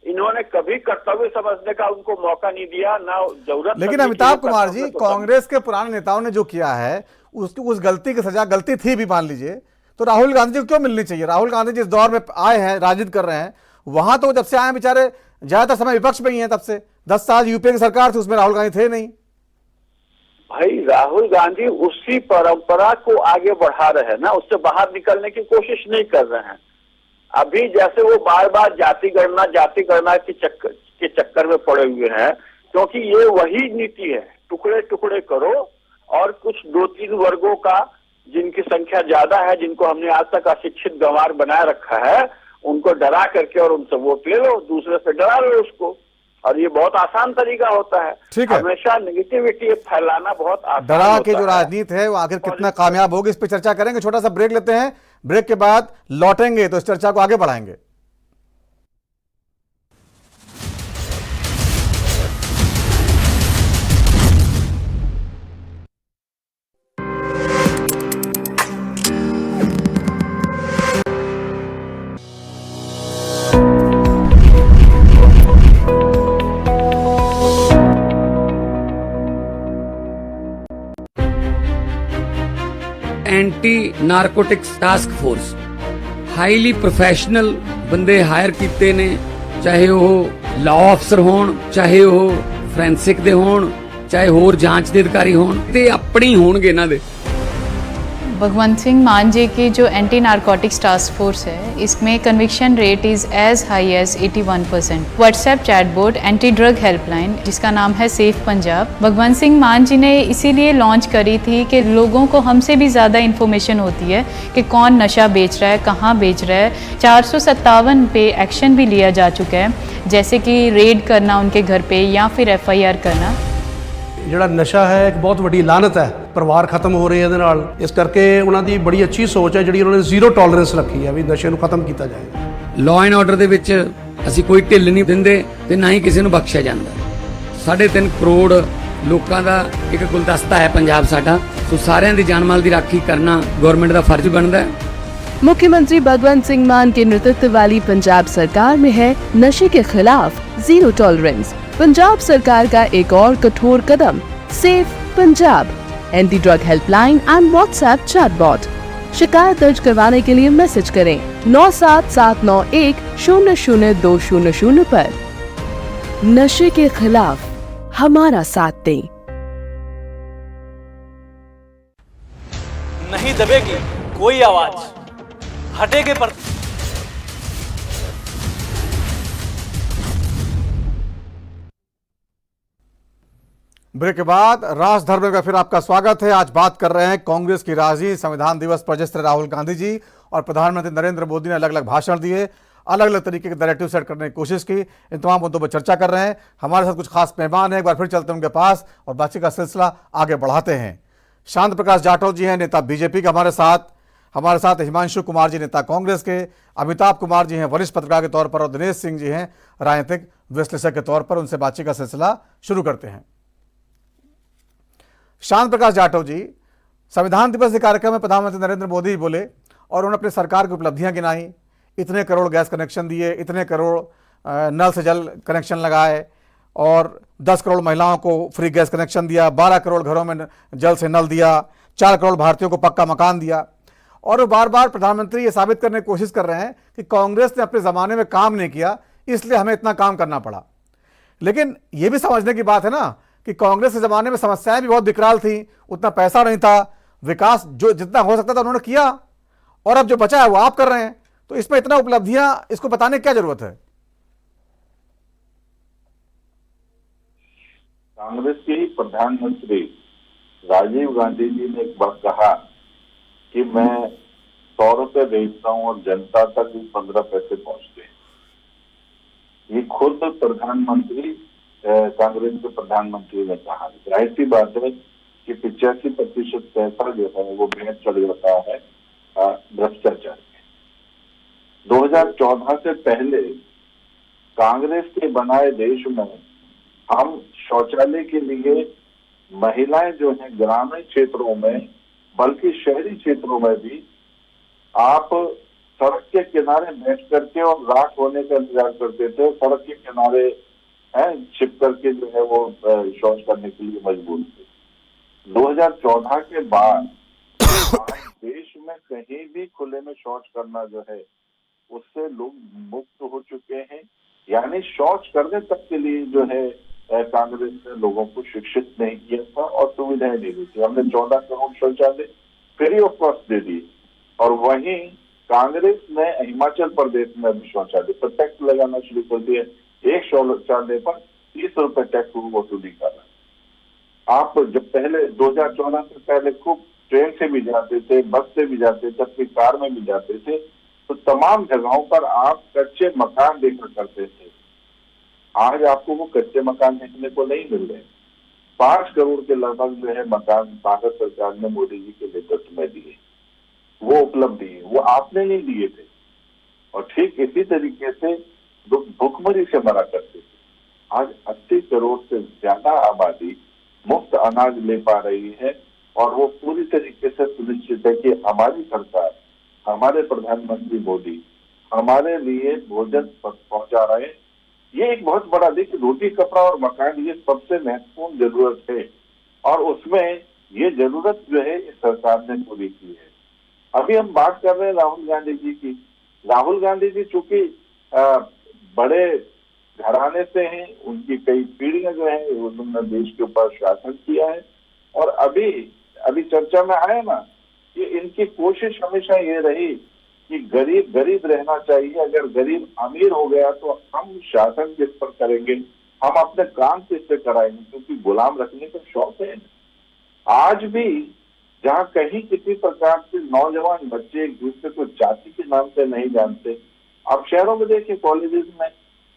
इन्होंने कभी कर्तव्य समझने का उनको मौका नहीं दिया, ना जरूरत। लेकिन अमिताभ कुमार जी, कांग्रेस के पुराने नेताओं ने जो किया है उस गलती की सजा, गलती थी भी मान लीजिए, तो राहुल गांधी जी को क्यों मिलनी चाहिए? राहुल गांधी जिस दौर में आए हैं, राजनीति कर रहे हैं, वहां तो जब से आए बेचारे ज्यादातर समय विपक्ष में ही हैं। तब से 10 साल यूपीए की सरकार थी, उसमें राहुल गांधी थे नहीं। भाई राहुल गांधी उसी परंपरा को आगे बढ़ा रहे हैं ना, उससे बाहर निकलने की कोशिश नहीं कर रहे हैं। अभी जैसे वो बार बार जाति गणना के चक्कर में पड़े हुए हैं, क्योंकि ये वही नीति है, टुकड़े टुकड़े करो और कुछ 2-3 वर्गों का जिनकी संख्या ज्यादा है, जिनको हमने आज तक अशिक्षित गंवार बनाए रखा है, उनको डरा करके और उनसे वोट ले लो, दूसरे से डरा लो उसको। और ये बहुत आसान तरीका होता है, ठीक है। हमेशा नेगेटिविटी फैलाना बहुत आसान डरा के जो राजनीति है वो आखिर कितना कामयाब होगी, इस पे चर्चा करेंगे। छोटा सा ब्रेक लेते हैं, ब्रेक के बाद लौटेंगे तो इस चर्चा को आगे बढ़ाएंगे। Anti narcotics task force highly professional बंदे हायर कीते ने, चाहे वो लॉ अफसर होण, चाहे वो फोरेंसिक दे होण, चाहे होर जांच दे अधिकारी होण, ते अपनी होणगे इन्हां दे। भगवंत सिंह मान जी की जो एंटी नारकोटिक्स टास्क फोर्स है, इसमें conviction rate is as high as 81%। WhatsApp chatbot anti drug helpline जिसका नाम है सेफ पंजाब, भगवंत सिंह मान जी ने इसीलिए लॉन्च करी थी कि लोगों को हमसे भी ज़्यादा इन्फॉर्मेशन होती है कि कौन नशा बेच रहा है, कहाँ बेच रहा है। 457 पे एक्शन भी लिया जा चुका है, जैसे कि रेड करना उनके घर पे या फिर FIR करना। ਜਿਹੜਾ ਨਸ਼ਾ ਹੈ ਇੱਕ ਬਹੁਤ ਵੱਡੀ ਲਾਨਤ ਹੈ, ਪਰਿਵਾਰ ਖਤਮ ਹੋ ਰਹੇ ਇਹਦੇ ਨਾਲ। ਇਸ ਕਰਕੇ ਉਹਨਾਂ ਦੀ ਬੜੀ ਅੱਛੀ ਸੋਚ ਹੈ ਜਿਹੜੀ ਉਹਨਾਂ ਨੇ ਜ਼ੀਰੋ ਟੋਲਰੈਂਸ ਰੱਖੀ ਹੈ ਵੀ ਨਸ਼ੇ ਨੂੰ ਖਤਮ ਕੀਤਾ ਜਾਏ। ਲਾਅ ਐਂਡ ਆਰਡਰ ਦੇ ਵਿੱਚ ਅਸੀਂ ਕੋਈ ਢਿੱਲ ਨਹੀਂ ਦਿੰਦੇ ਤੇ ਨਾ ਹੀ ਕਿਸੇ ਨੂੰ ਬਖਸ਼ਿਆ ਜਾਂਦਾ। 3.5 ਕਰੋੜ ਲੋਕਾਂ ਦਾ ਇੱਕ ਗੁਲਦਸਤਾ ਹੈ ਪੰਜਾਬ ਸਾਡਾ, ਸੋ ਸਾਰਿਆਂ ਦੀ ਜਾਨ ਮਾਲ ਦੀ ਰਾਖੀ ਕਰਨਾ ਗਵਰਨਮੈਂਟ ਦਾ ਫਰਜ਼ ਬਣਦਾ है। मुख्यमंत्री भगवंत सिंह मान के नेतृत्व वाली पंजाब सरकार में है नशे के खिलाफ जीरो टॉलरेंस। पंजाब सरकार का एक और कठोर कदम safe Punjab, anti drug helpline and WhatsApp chatbot. शिकायत दर्ज करवाने के लिए मैसेज करें 9779100200 पर। नशे के खिलाफ हमारा साथ दें। नहीं दबेगी कोई आवाज, हटेगे पर। ब्रेक के बाद राज धर्म का फिर आपका स्वागत है। आज बात कर रहे हैं कांग्रेस की राजनीति। संविधान दिवस पर जिस तरह राहुल गांधी जी और प्रधानमंत्री नरेंद्र मोदी ने अलग अलग भाषण दिए, अलग अलग तरीके के नैरेटिव सेट करने की कोशिश की, इन तमाम मुद्दों पर चर्चा कर रहे हैं। हमारे साथ कुछ खास मेहमान हैं, एक बार फिर चलते हैं उनके पास और बातचीत का सिलसिला आगे बढ़ाते हैं। शांत प्रकाश जाटव जी हैं, नेता बीजेपी के हमारे साथ हिमांशु कुमार जी, नेता कांग्रेस के, अमिताभ कुमार जी हैं वरिष्ठ पत्रकार के तौर पर, और दिनेश सिंह जी हैं राजनीतिक विश्लेषक के तौर पर। उनसे बातचीत का सिलसिला शुरू करते हैं। शांत प्रकाश जाटव जी, संविधान दिवस के कार्यक्रम में प्रधानमंत्री नरेंद्र मोदी बोले और उन्होंने अपनी सरकार की उपलब्धियां गिनाई। इतने करोड़ गैस कनेक्शन दिए, इतने करोड़ नल से जल कनेक्शन लगाए और 10 करोड़ महिलाओं को फ्री गैस कनेक्शन दिया, 12 करोड़ घरों में जल से नल दिया, 4 करोड़ भारतीयों को पक्का मकान दिया। और बार बार प्रधानमंत्री ये साबित करने की कोशिश कर रहे हैं कि कांग्रेस ने अपने ज़माने में काम नहीं किया, इसलिए हमें इतना काम करना पड़ा। लेकिन ये भी समझने की बात है ना कि कांग्रेस के ज़माने में समस्याएं भी बहुत विकराल थी, उतना पैसा नहीं था, विकास जो जितना हो सकता था उन्होंने किया, और अब जो बचा है वो आप कर रहे हैं। तो इसमें इतना उपलब्धियां, इसको बताने की क्या जरूरत है? कांग्रेस के ही प्रधानमंत्री राजीव गांधी जी ने एक बार कहा कि मैं 100 रुपए बेचता हूं और जनता तक 15 पैसे पहुंचते हैं। ये खुद प्रधानमंत्री, कांग्रेस के प्रधानमंत्री ने कहा। जाहिर सी बात है कि 85% पैसा जो है वो भेंट चढ़ जाता है भ्रष्टाचार में। 2014 से पहले कांग्रेस के बनाए देश में हम शौचालय के लिए महिलाएं जो हैं ग्रामीण क्षेत्रों में बल्कि शहरी क्षेत्रों में भी आप सड़क के किनारे बैठ करके और रात होने का इंतजार करते थे, सड़क के किनारे छिप करके जो है वो शौच करने के लिए मजबूर थे। 2014 के बाद देश में कहीं भी खुले में शौच करना जो है उससे लोग मुक्त हो चुके हैं। यानी शौच करने तक के लिए जो है कांग्रेस ने लोगों को शिक्षित नहीं किया था और सुविधाएं दे दी थी। हमने 14 करोड़ शौचालय फ्री ऑफ कॉस्ट दे दिए और वहीं कांग्रेस ने हिमाचल प्रदेश में भी शौचालय पर टैक्स लगाना शुरू कर दिया। एक शौचालय पर 30 रुपए टैक्स वसूली कर रहा है। आप जब पहले 2014 से पहले खूब ट्रेन से भी जाते थे, बस से भी जाते थे, अपनी कार में भी जाते थे, तो तमाम जगहों पर आप कच्चे मकान देखा करते थे। आज आपको वो कच्चे मकान देखने को नहीं मिल रहे। 5 करोड़ के लगभग जो है मकान भारत सरकार ने मोदी जी के नेतृत्व में दिए, वो उपलब्धि है, वो आपने नहीं दिए थे। और ठीक इसी तरीके से लोग भूखमरी से मरा करते थे। आज 80 करोड़ से ज्यादा आबादी मुफ्त अनाज ले पा रही है और वो पूरी तरीके से सुनिश्चित है कि हमारी सरकार, हमारे प्रधानमंत्री मोदी हमारे लिए भोजन पहुंचा रहे हैं। ये एक बहुत बड़ा, देखिए रोटी कपड़ा और मकान ये सबसे महत्वपूर्ण जरूरत है और उसमें ये जरूरत जो है इस सरकार ने पूरी की है। अभी हम बात कर रहे हैं राहुल गांधी जी की। राहुल गांधी जी चूंकि बड़े घराने से हैं, उनकी कई पीढ़ियां जो है उन्होंने देश के ऊपर शासन किया है और अभी चर्चा में आया ना कि इनकी कोशिश हमेशा ये रही कि गरीब गरीब रहना चाहिए। अगर गरीब अमीर हो गया तो हम शासन किस पर करेंगे, हम अपने काम किससे कराएंगे, क्योंकि गुलाम रखने का शौक है। आज भी जहाँ कहीं किसी प्रकार से नौजवान बच्चे एक दूसरे को जाति के नाम से नहीं जानते, आप शहरों में देखिए कॉलेजेस में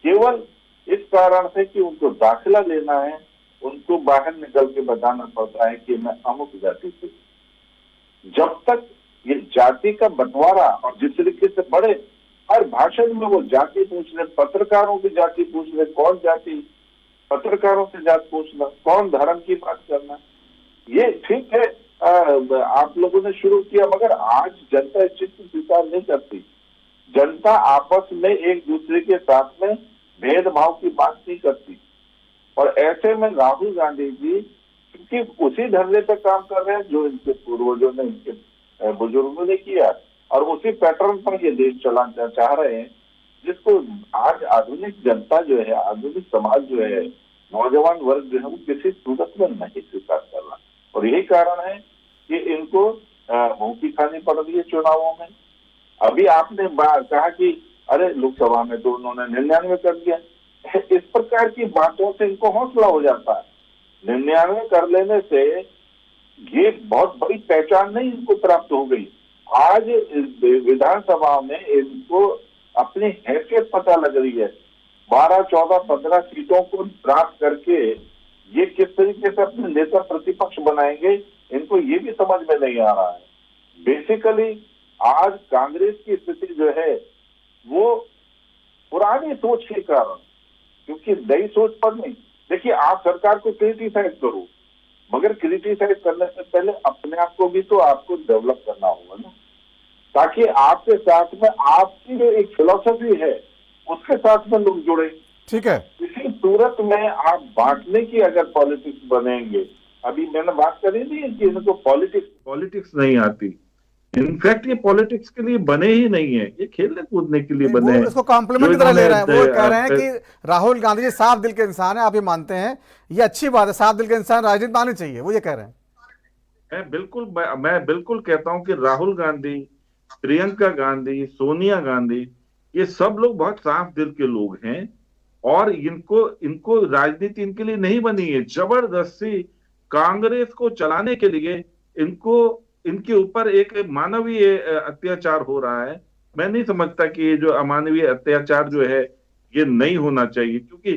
केवल इस कारण से कि उनको दाखिला लेना है, उनको बाहर निकल के बताना पड़ता है कि मैं अमुक जाति से। जब तक ये जाति का बंटवारा और जिस तरीके से बड़े हर भाषण में वो जाति पूछ रहे, पत्रकारों की जाति पूछ रहे, कौन जाति, पत्रकारों से जाति पूछना, कौन धर्म की बात करना, ये ठीक है आप लोगों ने शुरू किया, मगर आज जनता इस चीज को स्वीकार नहीं करती। जनता आपस में एक दूसरे के साथ में भेदभाव की बात नहीं करती और ऐसे में राहुल गांधी जी क्योंकि उसी धरने पर काम कर रहे हैं जो इनके पूर्वजों ने, इनके बुजुर्गों ने किया और उसी पैटर्न पर ये देश चलाना चाह रहे हैं, जिसको आज आधुनिक जनता जो है, आधुनिक समाज जो है, नौजवान वर्ग जो है वो किसी सूरत में नहीं स्वीकार कर रहा और यही कारण है कि इनको मुंह की खानी पड़ रही है चुनावों में। अभी आपने कहा कि अरे लोकसभा में तो उन्होंने 99 कर दिया, इस प्रकार की बातों से इनको हौसला हो जाता है। 99 कर लेने से ये बहुत बड़ी पहचान नहीं इनको प्राप्त हो गई। आज विधानसभा में इनको अपनी हैसियत पता लग रही है। 12, 14, 15 सीटों को प्राप्त करके ये किस तरीके से अपने नेता प्रतिपक्ष बनाएंगे, इनको ये भी समझ में नहीं आ रहा है। बेसिकली आज कांग्रेस की स्थिति जो है वो पुरानी सोच के कारण, क्योंकि नई सोच पर नहीं। देखिए आप सरकार को क्रिटिसाइज करो, मगर क्रिटिसाइज करने से पहले अपने आप को भी तो आपको डेवलप करना होगा ना, ताकि आपके साथ में आपकी जो एक फिलॉसफी है उसके साथ में लोग जुड़े। ठीक है, इसी सूरत में आप बांटने की अगर पॉलिटिक्स बनेंगे, अभी मैंने बात करी थी कि इनको पॉलिटिक्स नहीं आती, इनफैक्ट ये पॉलिटिक्स के लिए बने ही नहीं है, ये खेलने कूदने के लिए बने हैं। इसको कॉम्प्लीमेंट की तरह ले रहे हैं, वो कह रहे हैं कि राहुल गांधी जी साफ दिल के इंसान है, आप ये मानते हैं, ये अच्छी बात है, साफ दिल के इंसान राजनीति में आनी चाहिए, वो ये कह रहे हैं। मैं बिल्कुल कहता हूं कि राहुल गांधी, प्रियंका गांधी, सोनिया गांधी, ये सब लोग बहुत साफ दिल के लोग हैं और इनको राजनीति इनके लिए नहीं बनी है। जबरदस्ती कांग्रेस को चलाने के लिए इनके ऊपर एक मानवीय अत्याचार हो रहा है। मैं नहीं समझता कि ये जो अमानवीय अत्याचार जो है ये नहीं होना चाहिए, क्योंकि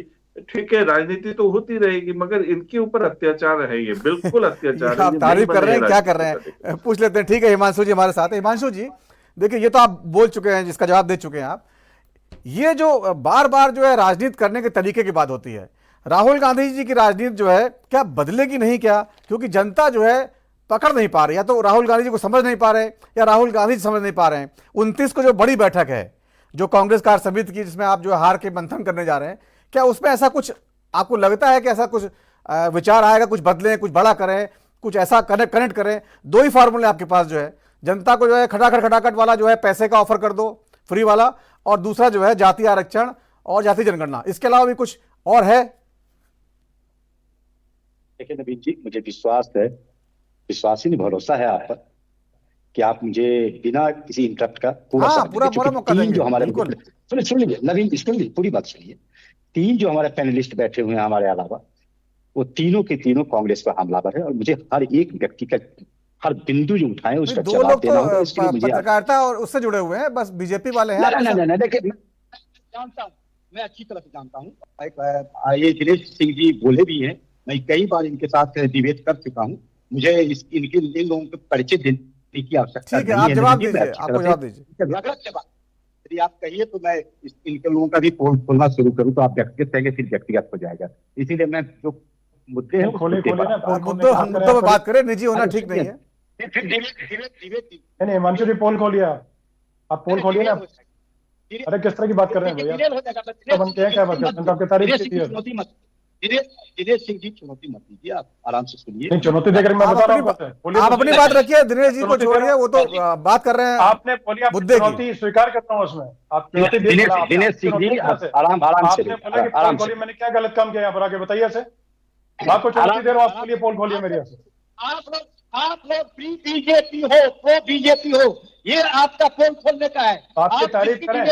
ठीक है राजनीति तो होती रहेगी, मगर इनके ऊपर अत्याचार है, ये बिल्कुल अत्याचार है। आप तारीफ कर रहे हैं, क्या कर रहे हैं, पूछ लेते हैं। ठीक है, हिमांशु जी हमारे साथ है। हिमांशु जी देखिए, ये तो आप बोल चुके हैं, जिसका जवाब दे चुके हैं आप। ये जो बार बार जो है राजनीति करने के तरीके की बात होती है। राहुल गांधी जी की राजनीति जो है क्या बदलेगी नहीं क्या? क्योंकि जनता जो है पकड़ नहीं पा रही, या तो राहुल गांधी जी को समझ नहीं पा रहे या राहुल गांधी जी समझ नहीं पा रहे हैं। 29 को जो बड़ी बैठक है जो कांग्रेस कार्य समिति की, जिसमें आप जो हार के मंथन करने जा रहे हैं, क्या उसमें ऐसा कुछ आपको लगता है कि ऐसा कुछ विचार आएगा, कुछ बदलें, कुछ बड़ा करें, कुछ ऐसा कनेक्ट करें? दो ही फार्मूले आपके पास जो है, जनता को जो है खटाखट वाला जो है पैसे का ऑफर कर दो फ्री वाला, और दूसरा जो है जाति आरक्षण और जाति जनगणना। इसके अलावा भी कुछ और है? देखिए नवीन जी, मुझे विश्वास ही नहीं, भरोसा है आप पर कि आप मुझे बिना किसी इंटरप्ट का पूरा मौका देंगे। जो हमारे सुन लीजिए नवीन, सुन पूरी बात सुनिए। 3 जो हमारे पैनलिस्ट बैठे हुए हैं हमारे अलावा, वो तीनों के तीनों कांग्रेस पर हमलावर है, और मुझे हर एक व्यक्ति का हर बिंदु जो उठाए उसका जवाब देना होगा। इसलिए मुझे पत्रकारिता और उससे जुड़े हुए हैं, बस बीजेपी वाले हैं। नहीं, देखिए जानता हूँ, मैं अच्छी तरह से जानता हूँ। ये दिनेश सिंह जी बोले भी हैं, मैं कई बार इनके साथ डिबेट कर चुका हूँ। मुझे इनके इन लोगों के परिचय देने की आवश्यकता नहीं है। आप जवाब दीजिए, आपको जवाब दीजिए। यदि आप कहिए तो मैं इनके लोगों का भी पोल खोलना शुरू करूँ तो आप व्यक्तिगत कहेंगे, फिर व्यक्तिगत हो जाएगा। इसीलिए मैं जो मुद्दे हैं मुद्दों पर बात करें, निजी होना ठीक नहीं है। नहीं हिमांशु जी, पोल खोलिए आप पोल खोलिए ना। अरे किस तरह की बात कर रहे हैं भैया? बनते हैं क्या बात करते हैं? आपकी तारीफ की है। दिनेश सिंह जी, चुनौती मत दीजिए, आप आराम से सुनिए। नहीं, चुनौती देकर मैं बता रहा हूं। आप अपनी बात रखिए, दिनेश जी को छोड़िए, वो तो बात कर रहे हैं। आपने बोलिए, चुनौती स्वीकार करता हूं उसमें। आप चुनौती दिनेश सिंह जी, आराम से मैंने क्या गलत काम किया यहाँ पर आके बताइए से? आपको चुनौती दे रहा हूँ, आपके लिए पोल खोलिए मेरे यहाँ से। आप लोग प्री बीजेपी हो, प्रो बीजेपी हो, ये आपका पोल खोलने का है। आपकी तारीफ करें,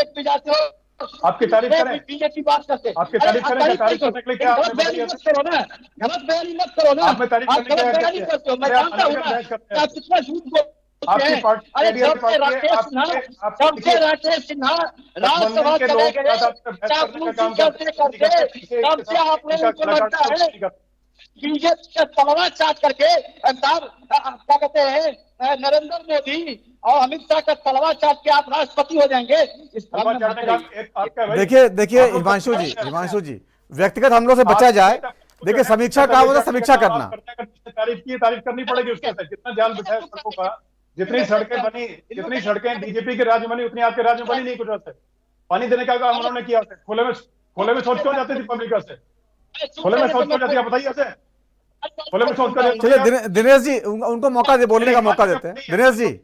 आपकी तारीफ करें, बीजेपी बात करते हैं, आपकी तारीफ करें, तारीफ करने के लिए क्या गलत बयानी मत करो ना, गलत बयानी मत करो ना। आप में तारीफ करने गलत बयानी करते हो, मैं जानता हूँ ना आप कितना झूठ बोलते हैं। अरे सबसे राकेश सिन्हा राज्यसभा चले गए, चापलूसी करते करते तब से आप लोगों को लगता है बीजेपी का तलवार चाट करके क्या कहते हैं नरेंद्र मोदी और अमित शाह का तलवार चाट के आप राष्ट्रपति हो जाएंगे। इस देखिए हिमांशु जी, व्यक्तिगत हमलों से बचा जाए। देखिए समीक्षा का होता है, समीक्षा करना। तारीफ करनी पड़ेगी उसके साथ। जितना जाल बिछाया सड़कों का, जितनी सड़कें बीजेपी के राज्य बनी, उतनी आपके राज्य में बनी नहीं। कुछ वैसे पानी देने का काम उन्होंने किया। खुले में सोच क्यों जाती थी पब्लिक से? खुले में सोच क्यों जाती है बताइए ऐसे? खुले में सोच कर। चलिए दिनेश जी, उनको मौका दे, बोलने का मौका देते हैं। दिनेश जी,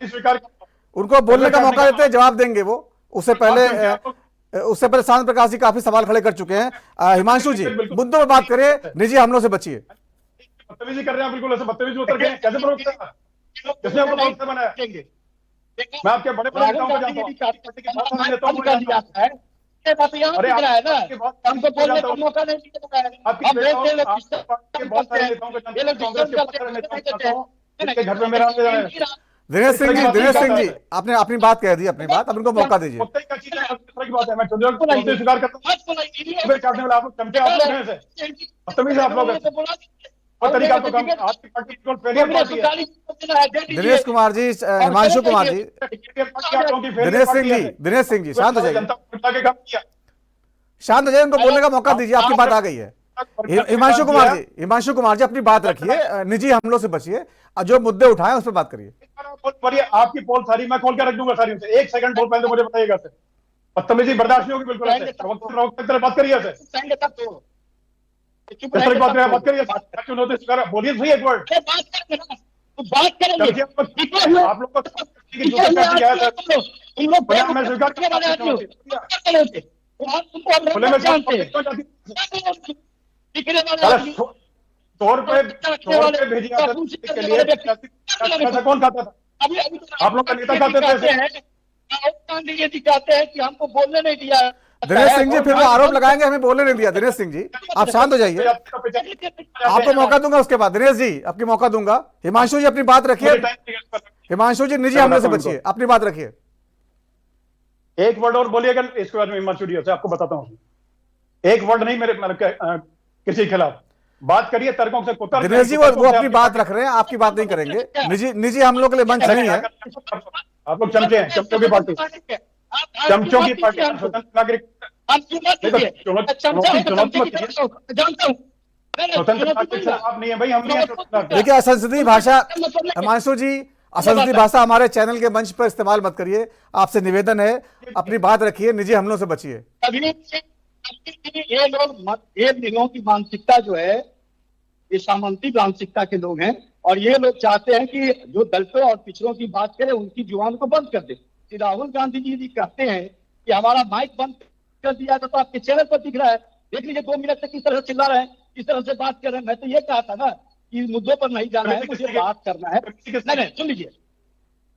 उनको बोलने का मौका देते हैं, जवाब देंगे वो। उससे पहले शांत प्रकाश जी काफी सवाल खड़े कर चुके हैं। हिमांशु जी, मुद्दों पर बात करिए, निजी हमलों से बचिए। बदतमीजी कर रहे हैं, बिल्कुल ऐसे बदतमीजी उतर गए। कैसे प्रवक्ता? किसने आपको प्रवक्ता बनाया? मैं आपके बड़े नेताओं को जानता हूं। अरे हमको बोलने का मौका नहीं दिनेश सिंह जी, आपने अपनी बात कह दी, अपनी बात, अब उनको मौका दीजिए। दिनेश कुमार जी, हिमांशु कुमार जी, दिनेश सिंह जी शांत हो जाइए, शांत हो जाइए, उनको बोलने का मौका दीजिए। आपकी बात आ गई है। हिमांशु कुमार जी अपनी बात रखिए, निजी हमलों से बचिए, जो मुद्दे उठाए उस पर बात करिए। आपकी पोल सारी मैं खोल के रख दूंगा सारी। एक सेकंड पोल पहले मुझे बताइएगा सर। बदतमीजी बर्दाश्त नहीं होगी बिल्कुल। बात करिए सर, बात करिए, बोलिए सही एक वर्ड। आप लोग कौन खाता था? आप लोग का नेता खाते थे। गांधी जी चाहते हैं कि हमको बोलने नहीं दिया। दिनेश सिंह जी फिर वो आरोप लगाएंगे हमें बोलने नहीं दिया। दिनेश सिंह जी आप शांत हो जाइए, आपको मौका दूंगा उसके बाद। दिनेश जी आपकी मौका दूंगा। हिमांशु जी अपनी बात रखिए। हिमांशु जी निजी हमले से बचिए, अपनी बात रखिए। एक वर्ड और बोलिएगा इसके बाद में हिमांशु जी से आपको बताता हूँ। एक वर्ड नहीं मेरे किसी के खिलाफ। बात करिए तर्कों से। दिनेश जी वो अपनी बात रख रहे हैं, आपकी बात नहीं करेंगे। निजी हम लोग के लिए मंच नहीं है। आप लोग चमचे हैं, चमचों की पार्टी। चमचों की पार्टी स्वतंत्र नागरिक स्वतंत्र नागरिक आप नहीं है भाई, हम नहीं है स्वतंत्र नागरिक। देखिए असंसदीय भाषा, हिमांशु जी असंसदीय भाषा हमारे चैनल के मंच पर इस्तेमाल मत करिए, आपसे निवेदन है, अपनी बात रखिए, निजी हमलों से बचिए। ये लोगों की मानसिकता जो है, ये सामंती मानसिकता के लोग हैं, और ये लोग चाहते हैं कि जो दलितों और पिछड़ों की बात करें उनकी जुबान को बंद कर दे। कि राहुल गांधी जी कहते हैं कि हमारा माइक बंद कर दिया तो आपके चैनल पर दिख रहा है, देख लीजिए 2 मिनट तक किस तरह से चिल्ला रहे हैं, किस तरह से बात कर रहे हैं। मैं तो ये कहा था ना कि मुद्दों पर नहीं जाना है, मुझे बात करना है। नहीं सुन लीजिए,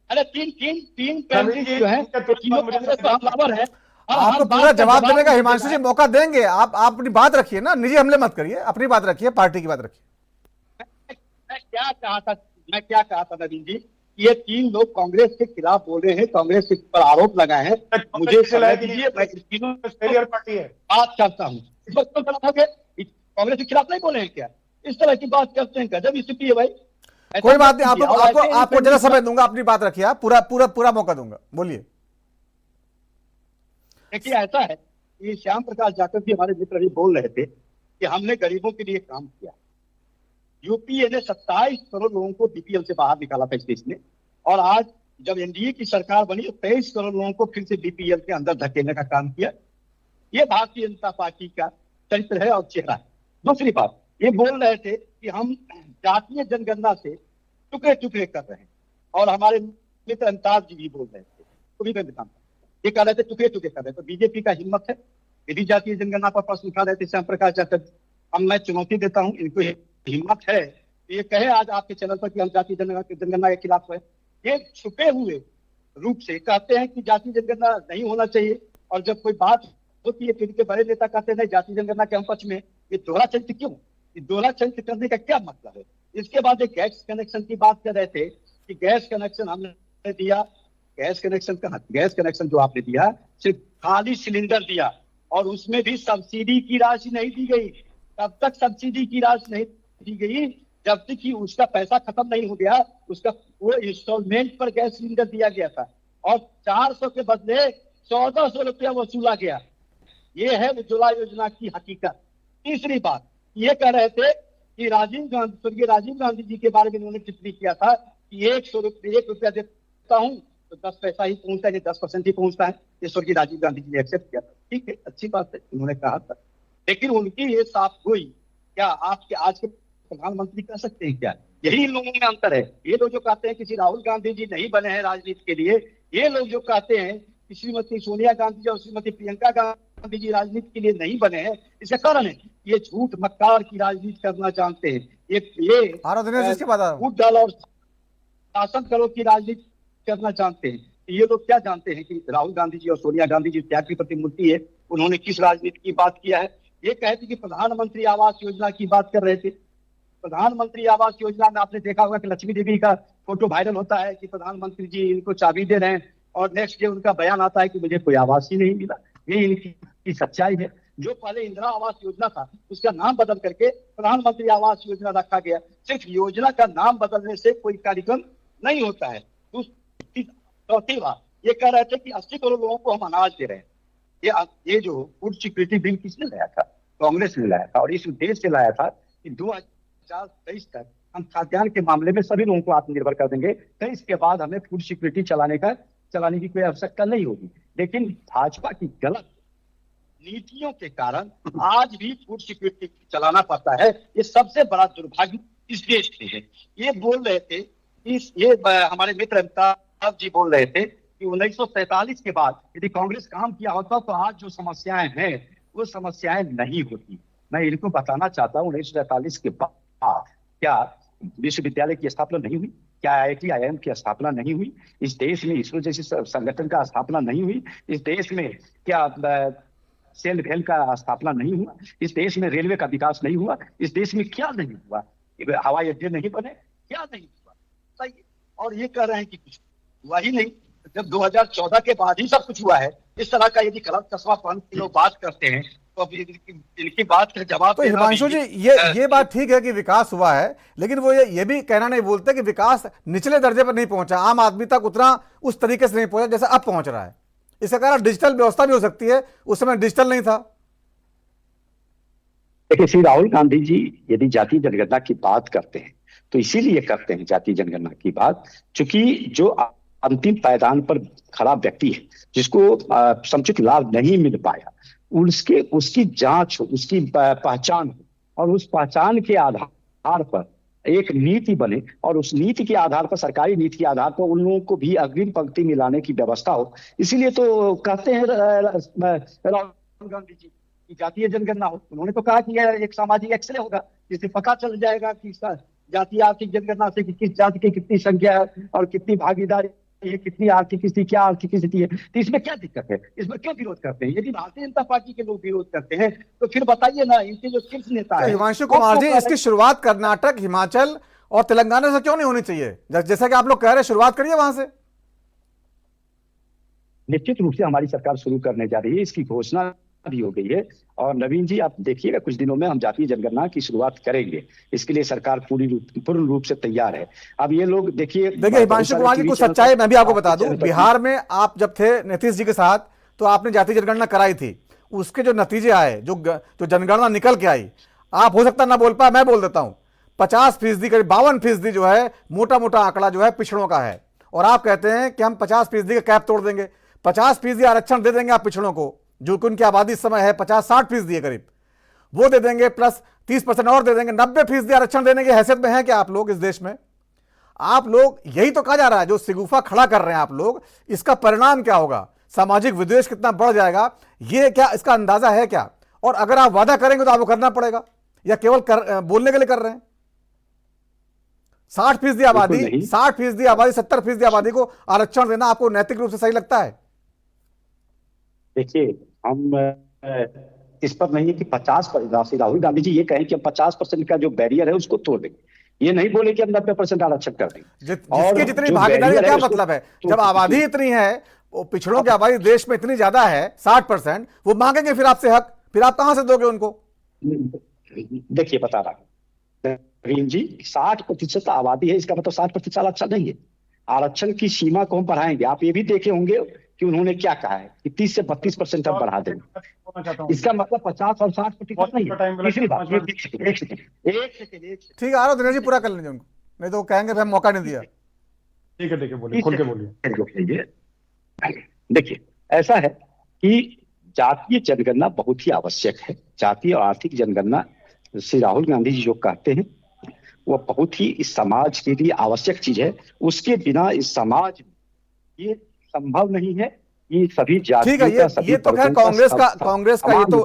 अरे तीन कैंडिडेट जो है हमलावर है, आपको पूरा जवाब देने का हिमांशु जी मौका देंगे, आप अपनी बात रखिए ना, निजी हमले मत करिए, अपनी बात रखिए, पार्टी की बात रखिए। मैं क्या कहा था नवीन जी, ये 3 लोग कांग्रेस के खिलाफ बोल रहे हैं, कांग्रेस पर आरोप लगाए हैं, मुझे समय दीजिए, मैं तीनों पार्टी है बात करता हूँ। इस वक्त कांग्रेस के खिलाफ नहीं बोले हैं क्या? इस तरह की बात करते हैं, गजब स्थिति है भाई। कोई बात नहीं, आपको जरा समय दूंगा, अपनी बात रखिए, आप पूरा मौका दूंगा, बोलिए। देखिए ऐसा है कि श्याम प्रकाश जाटव जी हमारे मित्र भी बोल रहे थे कि हमने गरीबों के लिए काम किया। यूपीए ने 27 करोड़ लोगों को बीपीएल से बाहर निकाला था इस देश में, और आज जब एनडीए की सरकार बनी तो 23 करोड़ लोगों को फिर से बीपीएल के अंदर धकेलने का काम किया। ये भारतीय जनता पार्टी का चरित्र है और चेहरा है। दूसरी बात, ये बोल रहे थे कि हम जातीय जनगणना से टुकड़े टुकड़े कर रहे हैं, और हमारे मित्र अमिताभ जी भी बोल रहे थे, तो भी मैं बताऊँ, ये कह रहे थे टुकड़े टुकड़े कर रहे हैं। तो बीजेपी का हिम्मत है, यदि जातीय जनगणना पर प्रश्न उठा रहे थे श्याम प्रकाश जाटव। अब मैं चुनौती देता हूँ, इनको हिम्मत है ये कहे आज आपके चैनल पर कि हम जातीय जनगणना के खिलाफ है। ये छुपे हुए रूप से कहते हैं कि जातीय जनगणना नहीं होना चाहिए, और जब कोई बात होती है तो इनके बड़े नेता कहते हैं जातीय जनगणना के हम पक्ष में। ये दोहरा चरित्र क्यों? ये दोहरा चरित्र करने का क्या मतलब है? इसके बाद एक गैस कनेक्शन की बात कर रहे थे कि गैस कनेक्शन हमने दिया। गैस कनेक्शन कहाँ? गैस कनेक्शन जो आपने दिया सिर्फ खाली सिलेंडर दिया, और उसमें भी सब्सिडी की राशि नहीं दी गई। तब तक सब्सिडी की राशि नहीं दी गई जब तक कि उसका पैसा खत्म नहीं हो गया, उसका वो इंस्टॉलमेंट पर गैस सिलेंडर दिया गया था, और 400 के बदले 1400 रुपया वसूला गया। ये है उज्ज्वला योजना की हकीकत। तीसरी बात, ये कह रहे थे कि स्वर्गीय राजीव गांधी जी के बारे में उन्होंने टिप्पणी किया था कि 1 रुपया देता हूँ तो 10 पैसा ही पहुंचता है, 10% ही पहुंचता है। ये स्वर्गीय राजीव गांधी जी ने एक्सेप्ट किया था, ठीक है, अच्छी बात है, उन्होंने कहा था। लेकिन उनकी ये साफ हुई क्या आपके आज के प्रधानमंत्री कह सकते हैं क्या? यही लोगों में अंतर है। ये लोग जो कहते हैं कि श्री राहुल गांधी जी नहीं बने हैं राजनीति के लिए, ये लोग जो कहते हैं कि श्रीमती सोनिया गांधी जी और श्रीमती प्रियंका गांधी जी राजनीति के लिए नहीं बने हैं, इसका कारण है ये झूठ मक्कार की राजनीति करना जानते हैं। ये फूट डाल और शासन करो की राजनीति करना जानते हैं। ये लोग क्या जानते हैं कि राहुल गांधी जी और सोनिया गांधी जी त्याग की प्रतिमूर्ति है, उन्होंने किस राजनीति की बात किया है। ये कहते कि प्रधानमंत्री आवास योजना की बात कर रहे थे। प्रधानमंत्री आवास योजना में आपने देखा होगा कि लक्ष्मी देवी का फोटो वायरल होता है कि प्रधानमंत्री जी इनको चाबी दे रहे हैं, और नेक्स्ट डे उनका बयान आता है कि मुझे कोई आवास ही नहीं मिला। ये इनकी सच्चाई है। जो पहले इंदिरा आवास योजना था उसका नाम बदल करके प्रधानमंत्री आवास योजना रखा गया। सिर्फ योजना का नाम बदलने से कोई कार्यक्रम नहीं होता है। चौथी बात, ये कह रहे थे कि 80 करोड़ लोगों को हम अनाज दे रहे हैं। ये जो फूड सिक्योरिटी बिल किसने लाया था? कांग्रेस ने लाया था, और इस उद्देश्य से लाया था कि 2023 तक हम खाद्यान्न के मामले में सभी लोगों को आत्मनिर्भर कर देंगे। तो इसके बाद हमें फूड सिक्योरिटी चलाने की कोई आवश्यकता नहीं होगी। लेकिन भाजपा की गलत नीतियों के कारण आज भी फूड सिक्योरिटी चलाना पड़ता है। ये सबसे बड़ा दुर्भाग्य इस देश में है। ये बोल रहे थे हमारे मित्र अमिताभ जी बोल रहे थे कि 1947 के बाद यदि कांग्रेस काम किया होता तो आज जो समस्याएं हैं वो समस्याएं नहीं होती। मैं इनको बताना चाहता हूँ 1947 के बाद क्या विश्वविद्यालय की स्थापना नहीं हुई? क्या IIT IIM की स्थापना नहीं हुई? इस देश में इसरो जैसे संगठन का स्थापना नहीं हुई? इस देश में क्या सेल भेल का स्थापना नहीं हुआ? इस देश में रेलवे का विकास नहीं हुआ? इस देश में क्या नहीं हुआ? हवाई अड्डे नहीं बने? क्या नहीं हुआ? सही। और ये कह रहे हैं कि कुछ हुआ ही नहीं, जब 2014 के बाद ही सब कुछ हुआ है। इस तरह का यदि गलत कसवापन की लोग बात करते हैं तो इनकी बात का जवाब तो हिमांशु जी ये बात ठीक है कि विकास हुआ है, लेकिन वो ये भी कहना नहीं बोलते कि विकास निचले दर्जे पर नहीं पहुंचा, आम आदमी तक उतना उस तरीके से नहीं पहुंचा जैसा अब पहुंच रहा है। इसका कारण डिजिटल व्यवस्था भी हो सकती है, उस समय डिजिटल नहीं था। देखिए, श्री राहुल गांधी जी यदि जातीय जनगणना की बात करते हैं तो इसीलिए करते हैं जातीय जनगणना की बात, चूंकि जो अंतिम पायदान पर खड़ा व्यक्ति है, जिसको समुचित लाभ नहीं मिल पाया, उसकी जांच हो, उसकी पहचान हो, और उस पहचान के आधार पर एक नीति बने, और उस नीति के आधार पर, सरकारी नीति के आधार पर उन लोगों को भी अग्रिम पंक्ति में लाने की व्यवस्था हो। इसीलिए तो कहते हैं राहुल गांधी जी की जातीय जनगणना हो। उन्होंने तो कहा कि यह एक सामाजिक एक्सरे होगा, जिससे पता चल जाएगा कि जातीय आर्थिक जनगणना से कि किस जाति की कितनी संख्या है और कितनी भागीदारी है, कितनी आर्थिक स्थिति, क्या आर्थिक स्थिति है। तो इसमें क्या दिक्कत है, इसमें क्यों विरोध करते हैं? यदि भारतीय जनता पार्टी के लोग विरोध करते हैं तो फिर बताइए ना, इनके जो शीर्ष नेता है हिमांशु कुमार जी, इसकी शुरुआत कर्नाटक, हिमाचल और तेलंगाना से क्यों नहीं होनी चाहिए? जैसा कि आप लोग कह रहे हैं, शुरुआत करिए वहां से। निश्चित रूप से हमारी सरकार शुरू करने जा रही है, इसकी घोषणा भी हो गई है। और नवीन जी, आप देखिएगा कुछ दिनों में हम जातीय जनगणना की शुरुआत करेंगे। इसके लिए सरकार पूर्ण रूप से तैयार है। अब ये लोग देखिए हिमांशु कुमार जी, कुछ सच्चाई मैं भी आपको बता दूं, बिहार में आप जब थे नीतीश जी के साथ, तो आपने जातीय जनगणना कराई थी। उसके जो नतीजे आए, जो जनगणना निकल के आई, आप हो सकता ना बोल पाए, मैं बोल देता हूं, 50% करीब 52% जो है मोटा मोटा आंकड़ा जो है पिछड़ों का है। और आप कहते हैं कि हम 50% का कैप तोड़ देंगे, 50% आरक्षण दे देंगे आप पिछड़ों को, जो कि उनकी आबादी इस समय है 50-60% करीब, वो दे देंगे, प्लस 30% और दे देंगे। 90% आरक्षण देने की हैसियत में है क्या आप लोग इस देश में? आप लोग, यही तो कहा जा रहा है, जो सिगुफा खड़ा कर रहे हैं आप लोग, इसका परिणाम क्या होगा? सामाजिक विद्वेष कितना बढ़ जाएगा, ये क्या इसका अंदाजा है क्या? और अगर आप वादा करेंगे तो आपको करना पड़ेगा, या केवल बोलने के लिए कर रहे हैं? 60% आबादी, 60% आबादी, 70% आबादी को आरक्षण देना आपको नैतिक रूप से सही लगता है? देखिए, हम इस पर नहीं है कि 50%, राहुल गांधी जी ये कहें कि हम 50% का जो बैरियर है उसको तोड़ देंगे। ये नहीं बोले कि हम 90% आरक्षण कर देंगे। जिसकी जितनी भागीदारी, क्या मतलब है? जब आबादी इतनी है, पिछड़ों की आबादी देश में इतनी ज्यादा है 60%, वो मांगेंगे फिर आपसे हक, फिर आप कहां से दोगे उनको? देखिए, बता रहा हूं नवीन जी, 60% आबादी है, इसका मतलब 60% आरक्षण नहीं है। आरक्षण की सीमा को हम बढ़ाएंगे। आप ये भी देखे होंगे कि उन्होंने क्या कहा है कि 30 से 32% हम बढ़ा देंगे। इसका मतलब 50 और 60% नहीं है। तीसरी बात, एक सेकंड, ठीक है, आ रहा हूं दिनेश जी, पूरा कर लीजिए उनको, नहीं तो कहेंगे हम मौका नहीं दिया। ठीक है, बोलिए, खुल के बोलिए। देखिए, ऐसा है कि जातीय जनगणना बहुत ही आवश्यक है। जातीय और आर्थिक जनगणना श्री राहुल गांधी जी जो कहते हैं वो बहुत ही इस समाज के लिए आवश्यक चीज है। उसके बिना इस समाज में ये संभव नहीं है कि सभी जातियों का, ये तो खैर कांग्रेस का ये तो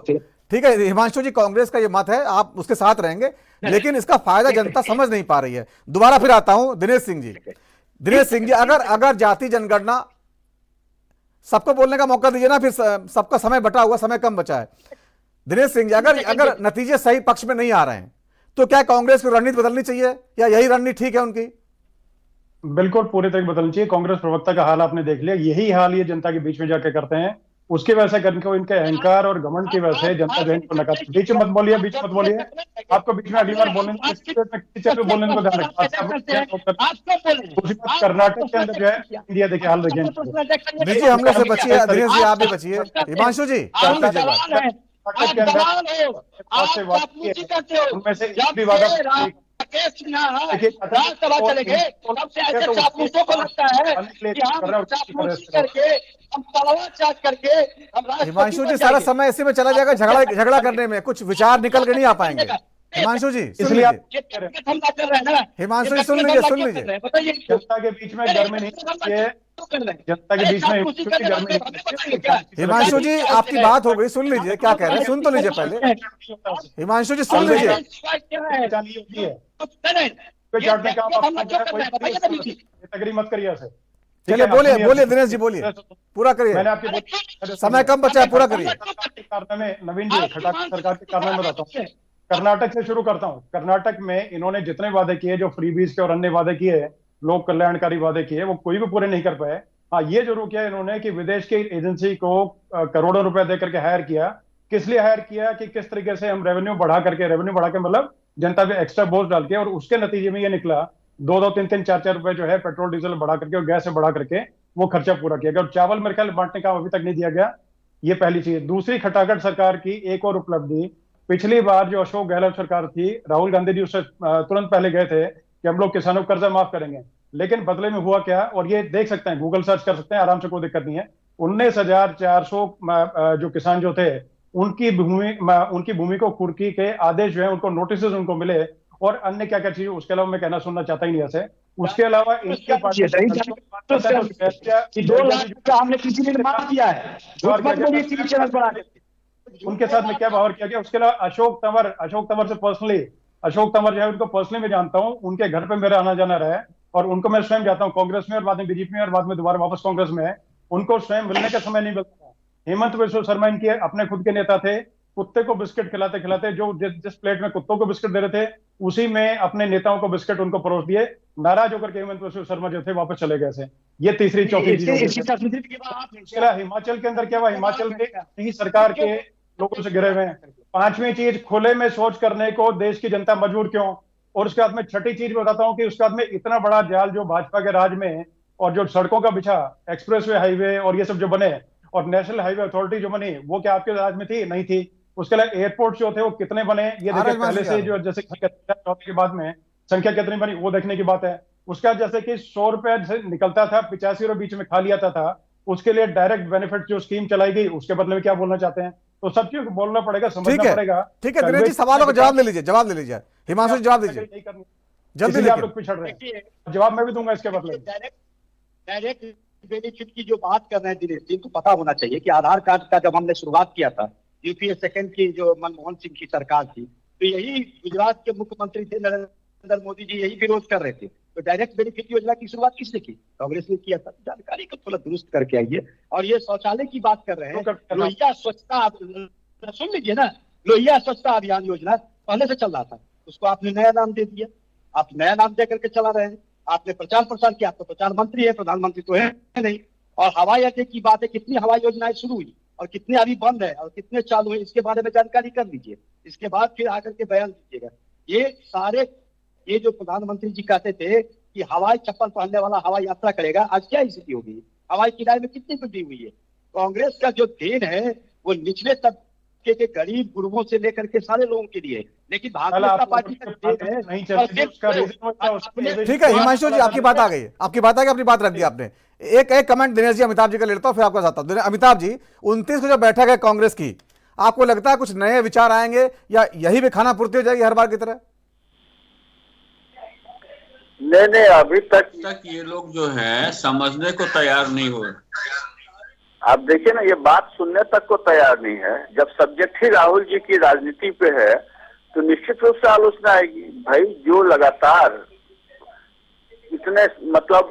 ठीक है हिमांशु जी, कांग्रेस का ये मत है, आप उसके साथ रहेंगे, लेकिन इसका फायदा जनता समझ नहीं पा रही है। दोबारा फिर आता हूं दिनेश सिंह जी, अगर जाति जनगणना, सबको बोलने का मौका दीजिए ना, फिर सबका समय बटा हुआ, समय कम बचा है। दिनेश सिंह जी, अगर नतीजे सही पक्ष में नहीं आ रहे हैं तो क्या कांग्रेस की रणनीति बदलनी चाहिए, या यही रणनीति ठीक है उनकी? बिल्कुल पूरी तरह बदलनी चाहिए। कांग्रेस प्रवक्ता का हाल आपने देख लिया, यही हाल ये जनता के बीच में जाकर करते हैं। उसके वजह करने को, इनके अहंकार और घमंड की वजह से जनता जो है इनको नकार। बीच में मत बोलिए, आपको बीच में अगली बार बोलने को ध्यान रखना। कर्नाटक के अंदर जो है इंडिया, देखिए हाल देखिए, हमले से बचिए, दिनेश जी आप भी बचिए, हिमांशु जी सुन लीजिए। उनमें से एक भी वादा हिमांशु जी, सारा समय इसी में चला जाएगा, झगड़ा करने में, कुछ विचार निकल के नहीं आ पाएंगे। हिमांशु जी सुन लीजिए, हिमांशु जी सुन लीजिए। जनता के बीच में घर में नहीं, जनता के बीच में हिमांशु जी आपकी बात हो गई, सुन लीजिए क्या कह रहे हैं, सुन तो लीजिए पहले। हिमांशु जी सुन लीजिए। मत करिए ऐसे। चलिए बोलिए दिनेश जी, बोलिए, पूरा करिए, मैंने आपके समय कम बचा है, पूरा करिए। नवीन जी, सरकार के कारनामे बताता हूँ। कर्नाटक से शुरू करता हूँ। कर्नाटक में इन्होंने जितने वादे किए, जो फ्रीबीज के और अन्य वादे किए, लोक कल्याणकारी वादे किए, वो कोई भी पूरे नहीं कर पाए। हाँ, ये जरूर किया इन्होंने कि विदेश की एजेंसी को करोड़ों रुपए देकर के हायर किया। किस लिए हायर किया कि किस तरीके से हम रेवेन्यू बढ़ा के मतलब जनता पे एक्स्ट्रा बोझ डाल के, और उसके नतीजे में ये निकला 2-2, 3-3, 4-4 रुपए जो है पेट्रोल डीजल बढ़ा करके और गैस से बढ़ा करके वो खर्चा पूरा किया गया। और चावल मेरे ख्याल बांटने का अभी तक नहीं दिया गया, ये पहली चीज। दूसरी, खटाखट सरकार की एक और उपलब्धि, पिछली बार जो अशोक गहलोत सरकार थी, राहुल गांधी जी उससे तुरंत पहले गए थे कि हम लोग किसानों को कर्जा माफ करेंगे, लेकिन बदले में हुआ क्या, और ये देख सकते हैं, गूगल सर्च कर सकते हैं आराम से, कोई दिक्कत नहीं है। 19,400 जो किसान जो थे उनकी भूमि को कुर्की के आदेश जो है, उनको नोटिस उनको मिले, और अन्य क्या क्या चीज, उसके अलावा मैं कहना सुनना चाहता ही नहीं ऐसे। उसके अलावा इनकी पार्टी 2 लाख का हमने किसी ने माफ किया है, उनके साथ में क्या व्यवहार किया गया। उसके अलावा अशोक तंवर से पर्सनली, अशोक तंवर जो है उनको पर्सनली मैं जानता हूं, उनके घर पे मेरा आना जाना रहा है, और उनको मैं स्वयं जाता हूं कांग्रेस में, और बाद में बीजेपी में, और बाद में दोबारा वापस कांग्रेस में। उनको स्वयं मिलने का समय नहीं मिलता। हेमंत बिस्वा शर्मा इनके अपने खुद के नेता थे, कुत्ते को बिस्किट खिलाते खिलाते जो जिस प्लेट में कुत्तों को बिस्किट दे रहे थे, उसी में अपने नेताओं को बिस्किट उनको परोस दिए। नाराज होकर के हेमंत बिस्वा शर्मा जो थे वापस चले गए थे। ये तीसरी चौथी चीज। हिमाचल के अंदर क्या हुआ, हिमाचल के सरकार के लोगों से गिरे हुए हैं। 5वीं चीज, खुले में सोच करने को देश की जनता मजबूर क्यों। और उसके बाद में 6ठी चीज बताता हूं कि उसके बाद में इतना बड़ा जाल जो भाजपा के राज में, और जो सड़कों का बिछा, एक्सप्रेसवे हाईवे और ये सब जो बने, और नेशनल हाईवे अथॉरिटी जो बनी, वो क्या आपके राज में थी? नहीं थी। उसके अलावा एयरपोर्ट जो थे वो कितने बने, ये देखिए पहले से, जो जैसे के बाद में संख्या कितनी बनी वो देखने की बात है। उसका जैसे कि 100 रुपए से निकलता था, 85 रुपए बीच में खा लिया था, उसके लिए डायरेक्ट बेनिफिट जो स्कीम चलाई गई, उसके बदले में क्या बोलना चाहते हैं, तो सब चीज बोलना पड़ेगा, समझना पड़ेगा। ठीक है दिनेश जी, सवालों का जवाब ले लीजिए, हिमांशु जी जवाब दीजिए जल्दी। आप लोग पिछड़ रहे हैं, जवाब मैं भी दूंगा इसके बदले। डायरेक्ट बेनिफिट की जो बात कर रहे हैं दिनेश जी, इनको पता होना चाहिए कि आधार कार्ड का जब हमने शुरुआत किया था, यूपीए सेकंड की जो मनमोहन सिंह की सरकार थी, तो यही गुजरात के मुख्यमंत्री थे नरेंद्र मोदी जी, यही विरोध कर रहे थे। तो डायरेक्ट बेनिफिट योजना की शुरुआत किसने की? कांग्रेस ने किया था। जानकारी को थोड़ा दुरुस्त करके आइए। और ये शौचालय की बात कर रहे हैं, लोहिया स्वच्छता, सुन लीजिए ना, लोहिया स्वच्छता अभियान योजना पहले से चल रहा था, उसको आपने नया नाम दे दिया। आप नया नाम दे करके चला रहे हैं, आपने प्रचार प्रसार किया, आप तो प्रचार मंत्री है, प्रधानमंत्री तो है नहीं। और हवाई अड्डे की बात है, कितनी हवाई योजनाएं शुरू हुई और कितने अभी बंद है और कितने चालू है, इसके बारे में जानकारी कर लीजिए। इसके बाद फिर आकर के बयान दीजिएगा। ये सारे, ये जो प्रधानमंत्री जी कहते थे कि हवाई चप्पल पहनने वाला हवाई यात्रा करेगा, आज क्या स्थिति हो गई? हवाई किराए में कितनी वृद्धि हुई है? कांग्रेस का जो देन है वो निचले तबके के गरीब गुरबों से लेकर के सारे लोगों के लिए, लेकिन भारतीय जनता पार्टी का देन है। ठीक है हिमांशु जी, आपकी बात आ गई, अपनी बात रख दी आपने। एक कमेंट दिनेश जी अमिताभ जी का लेता हूं, फिर आपको बताता हूं। अमिताभ जी, 29 को जब बैठक है कांग्रेस की, आपको लगता है कुछ नए विचार आएंगे या यही भी खाना पूर्ति हो जाएगी हर बार की तरह? नहीं, अभी तक ये लोग जो है समझने को तैयार नहीं हो। आप देखिए ना, ये बात सुनने तक को तैयार नहीं है। जब सब्जेक्ट ही राहुल जी की राजनीति पे है तो निश्चित रूप से आलोचना आएगी। भाई जो लगातार इतने मतलब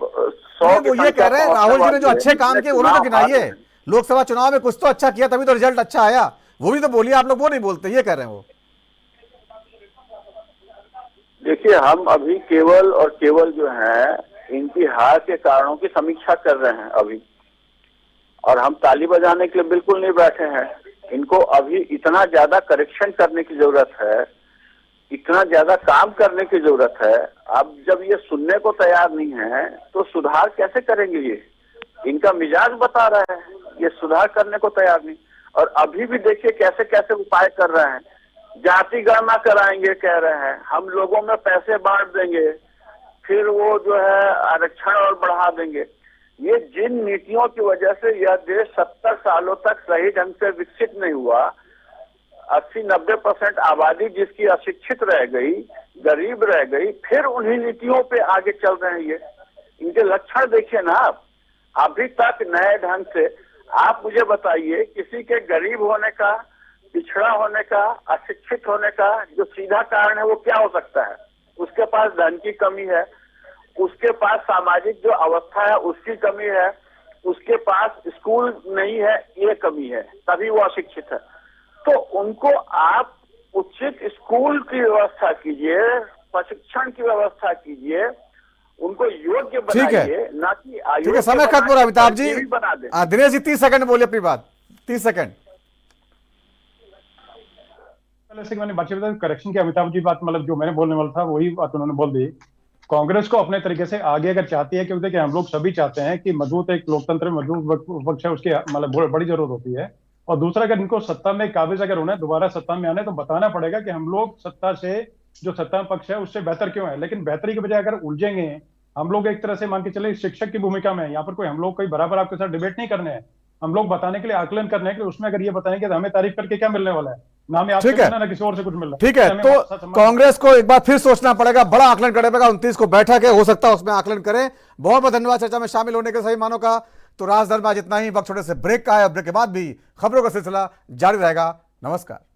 100 वो ये कह रहे हैं राहुल जी ने जो अच्छे काम किए उन्होंने गिनाइए, लोकसभा चुनाव में कुछ तो अच्छा किया तभी तो रिजल्ट अच्छा आया, वो भी तो बोलिए। आप लोग वो नहीं बोलते, ये कह रहे हैं वो। देखिए, हम अभी केवल और केवल जो है इनकी हार के कारणों की समीक्षा कर रहे हैं अभी, और हम ताली बजाने के लिए बिल्कुल नहीं बैठे हैं। इनको अभी इतना ज्यादा करेक्शन करने की जरूरत है, इतना ज्यादा काम करने की जरूरत है। अब जब ये सुनने को तैयार नहीं है तो सुधार कैसे करेंगे? ये इनका मिजाज बता रहा है, ये सुधार करने को तैयार नहीं। और अभी भी देखिए कैसे कैसे उपाय कर रहे हैं। जाति गणना कराएंगे कह रहे हैं, हम लोगों में पैसे बांट देंगे, फिर वो जो है आरक्षण और बढ़ा देंगे। ये जिन नीतियों की वजह से यह देश 70 सालों तक सही ढंग से विकसित नहीं हुआ, 80-90% आबादी जिसकी अशिक्षित रह गई, गरीब रह गई, फिर उन्हीं नीतियों पे आगे चल रहे हैं। ये इनके लक्षण देखिए ना आप। अभी तक नए ढंग से आप मुझे बताइए, किसी के गरीब होने का, पिछड़ा होने का, अशिक्षित होने का जो सीधा कारण है वो क्या हो सकता है? उसके पास धन की कमी है, उसके पास सामाजिक जो अवस्था है उसकी कमी है, उसके पास स्कूल नहीं है, ये कमी है, तभी वो अशिक्षित है। तो उनको आप उचित स्कूल की व्यवस्था कीजिए, प्रशिक्षण की व्यवस्था कीजिए, उनको योग्य बनाइए, ना कि अयोग्य। ठीक है, समय खत्म हो रहा है अमिताभ जी। दिनेश जी 30 सेकंड बोलिए अपनी बात, 30 सेकंड। मैंने बात बता करेक्शन की, अमिताभ जी बात मतलब जो मैंने बोलने वाला था वही बात उन्होंने बोल दी। कांग्रेस को अपने तरीके से आगे अगर चाहती है, क्योंकि देखिए हम लोग सभी चाहते हैं कि मजबूत एक लोकतंत्र में मजबूत विपक्ष है, उसकी मतलब बड़ी जरूरत होती है। और दूसरा, अगर इनको सत्ता में काबिज अगर होना है, दोबारा सत्ता में आना है, तो बताना पड़ेगा कि हम लोग सत्ता से, जो सत्ता में पक्ष है उससे बेहतर क्यों है। लेकिन बेहतरी के बजाय अगर उलझेंगे, हम लोग एक तरह से मान के चले शिक्षक की भूमिका में, यहाँ पर कोई हम लोग कोई बराबर आपके साथ डिबेट नहीं करने हैं, हम लोग बताने के लिए, आकलन करने के लिए, उसमें अगर ये बताएंगे कि हमें तारीफ करके क्या मिलने वाला है, ना हमें आपसे मिलना, ना किसी और से कुछ मिलना। ठीक है, तो कांग्रेस को एक बार फिर सोचना पड़ेगा, बड़ा आकलन करना पड़ेगा। 29 को बैठक है, हो सकता है उसमें आकलन करें। बहुत बहुत धन्यवाद चर्चा में शामिल होने के सही मानों का। तो राजधर्म में आज इतना ही। वक्त छोटे से ब्रेक का है, और ब्रेक के बाद भी खबरों का सिलसिला जारी रहेगा। नमस्कार।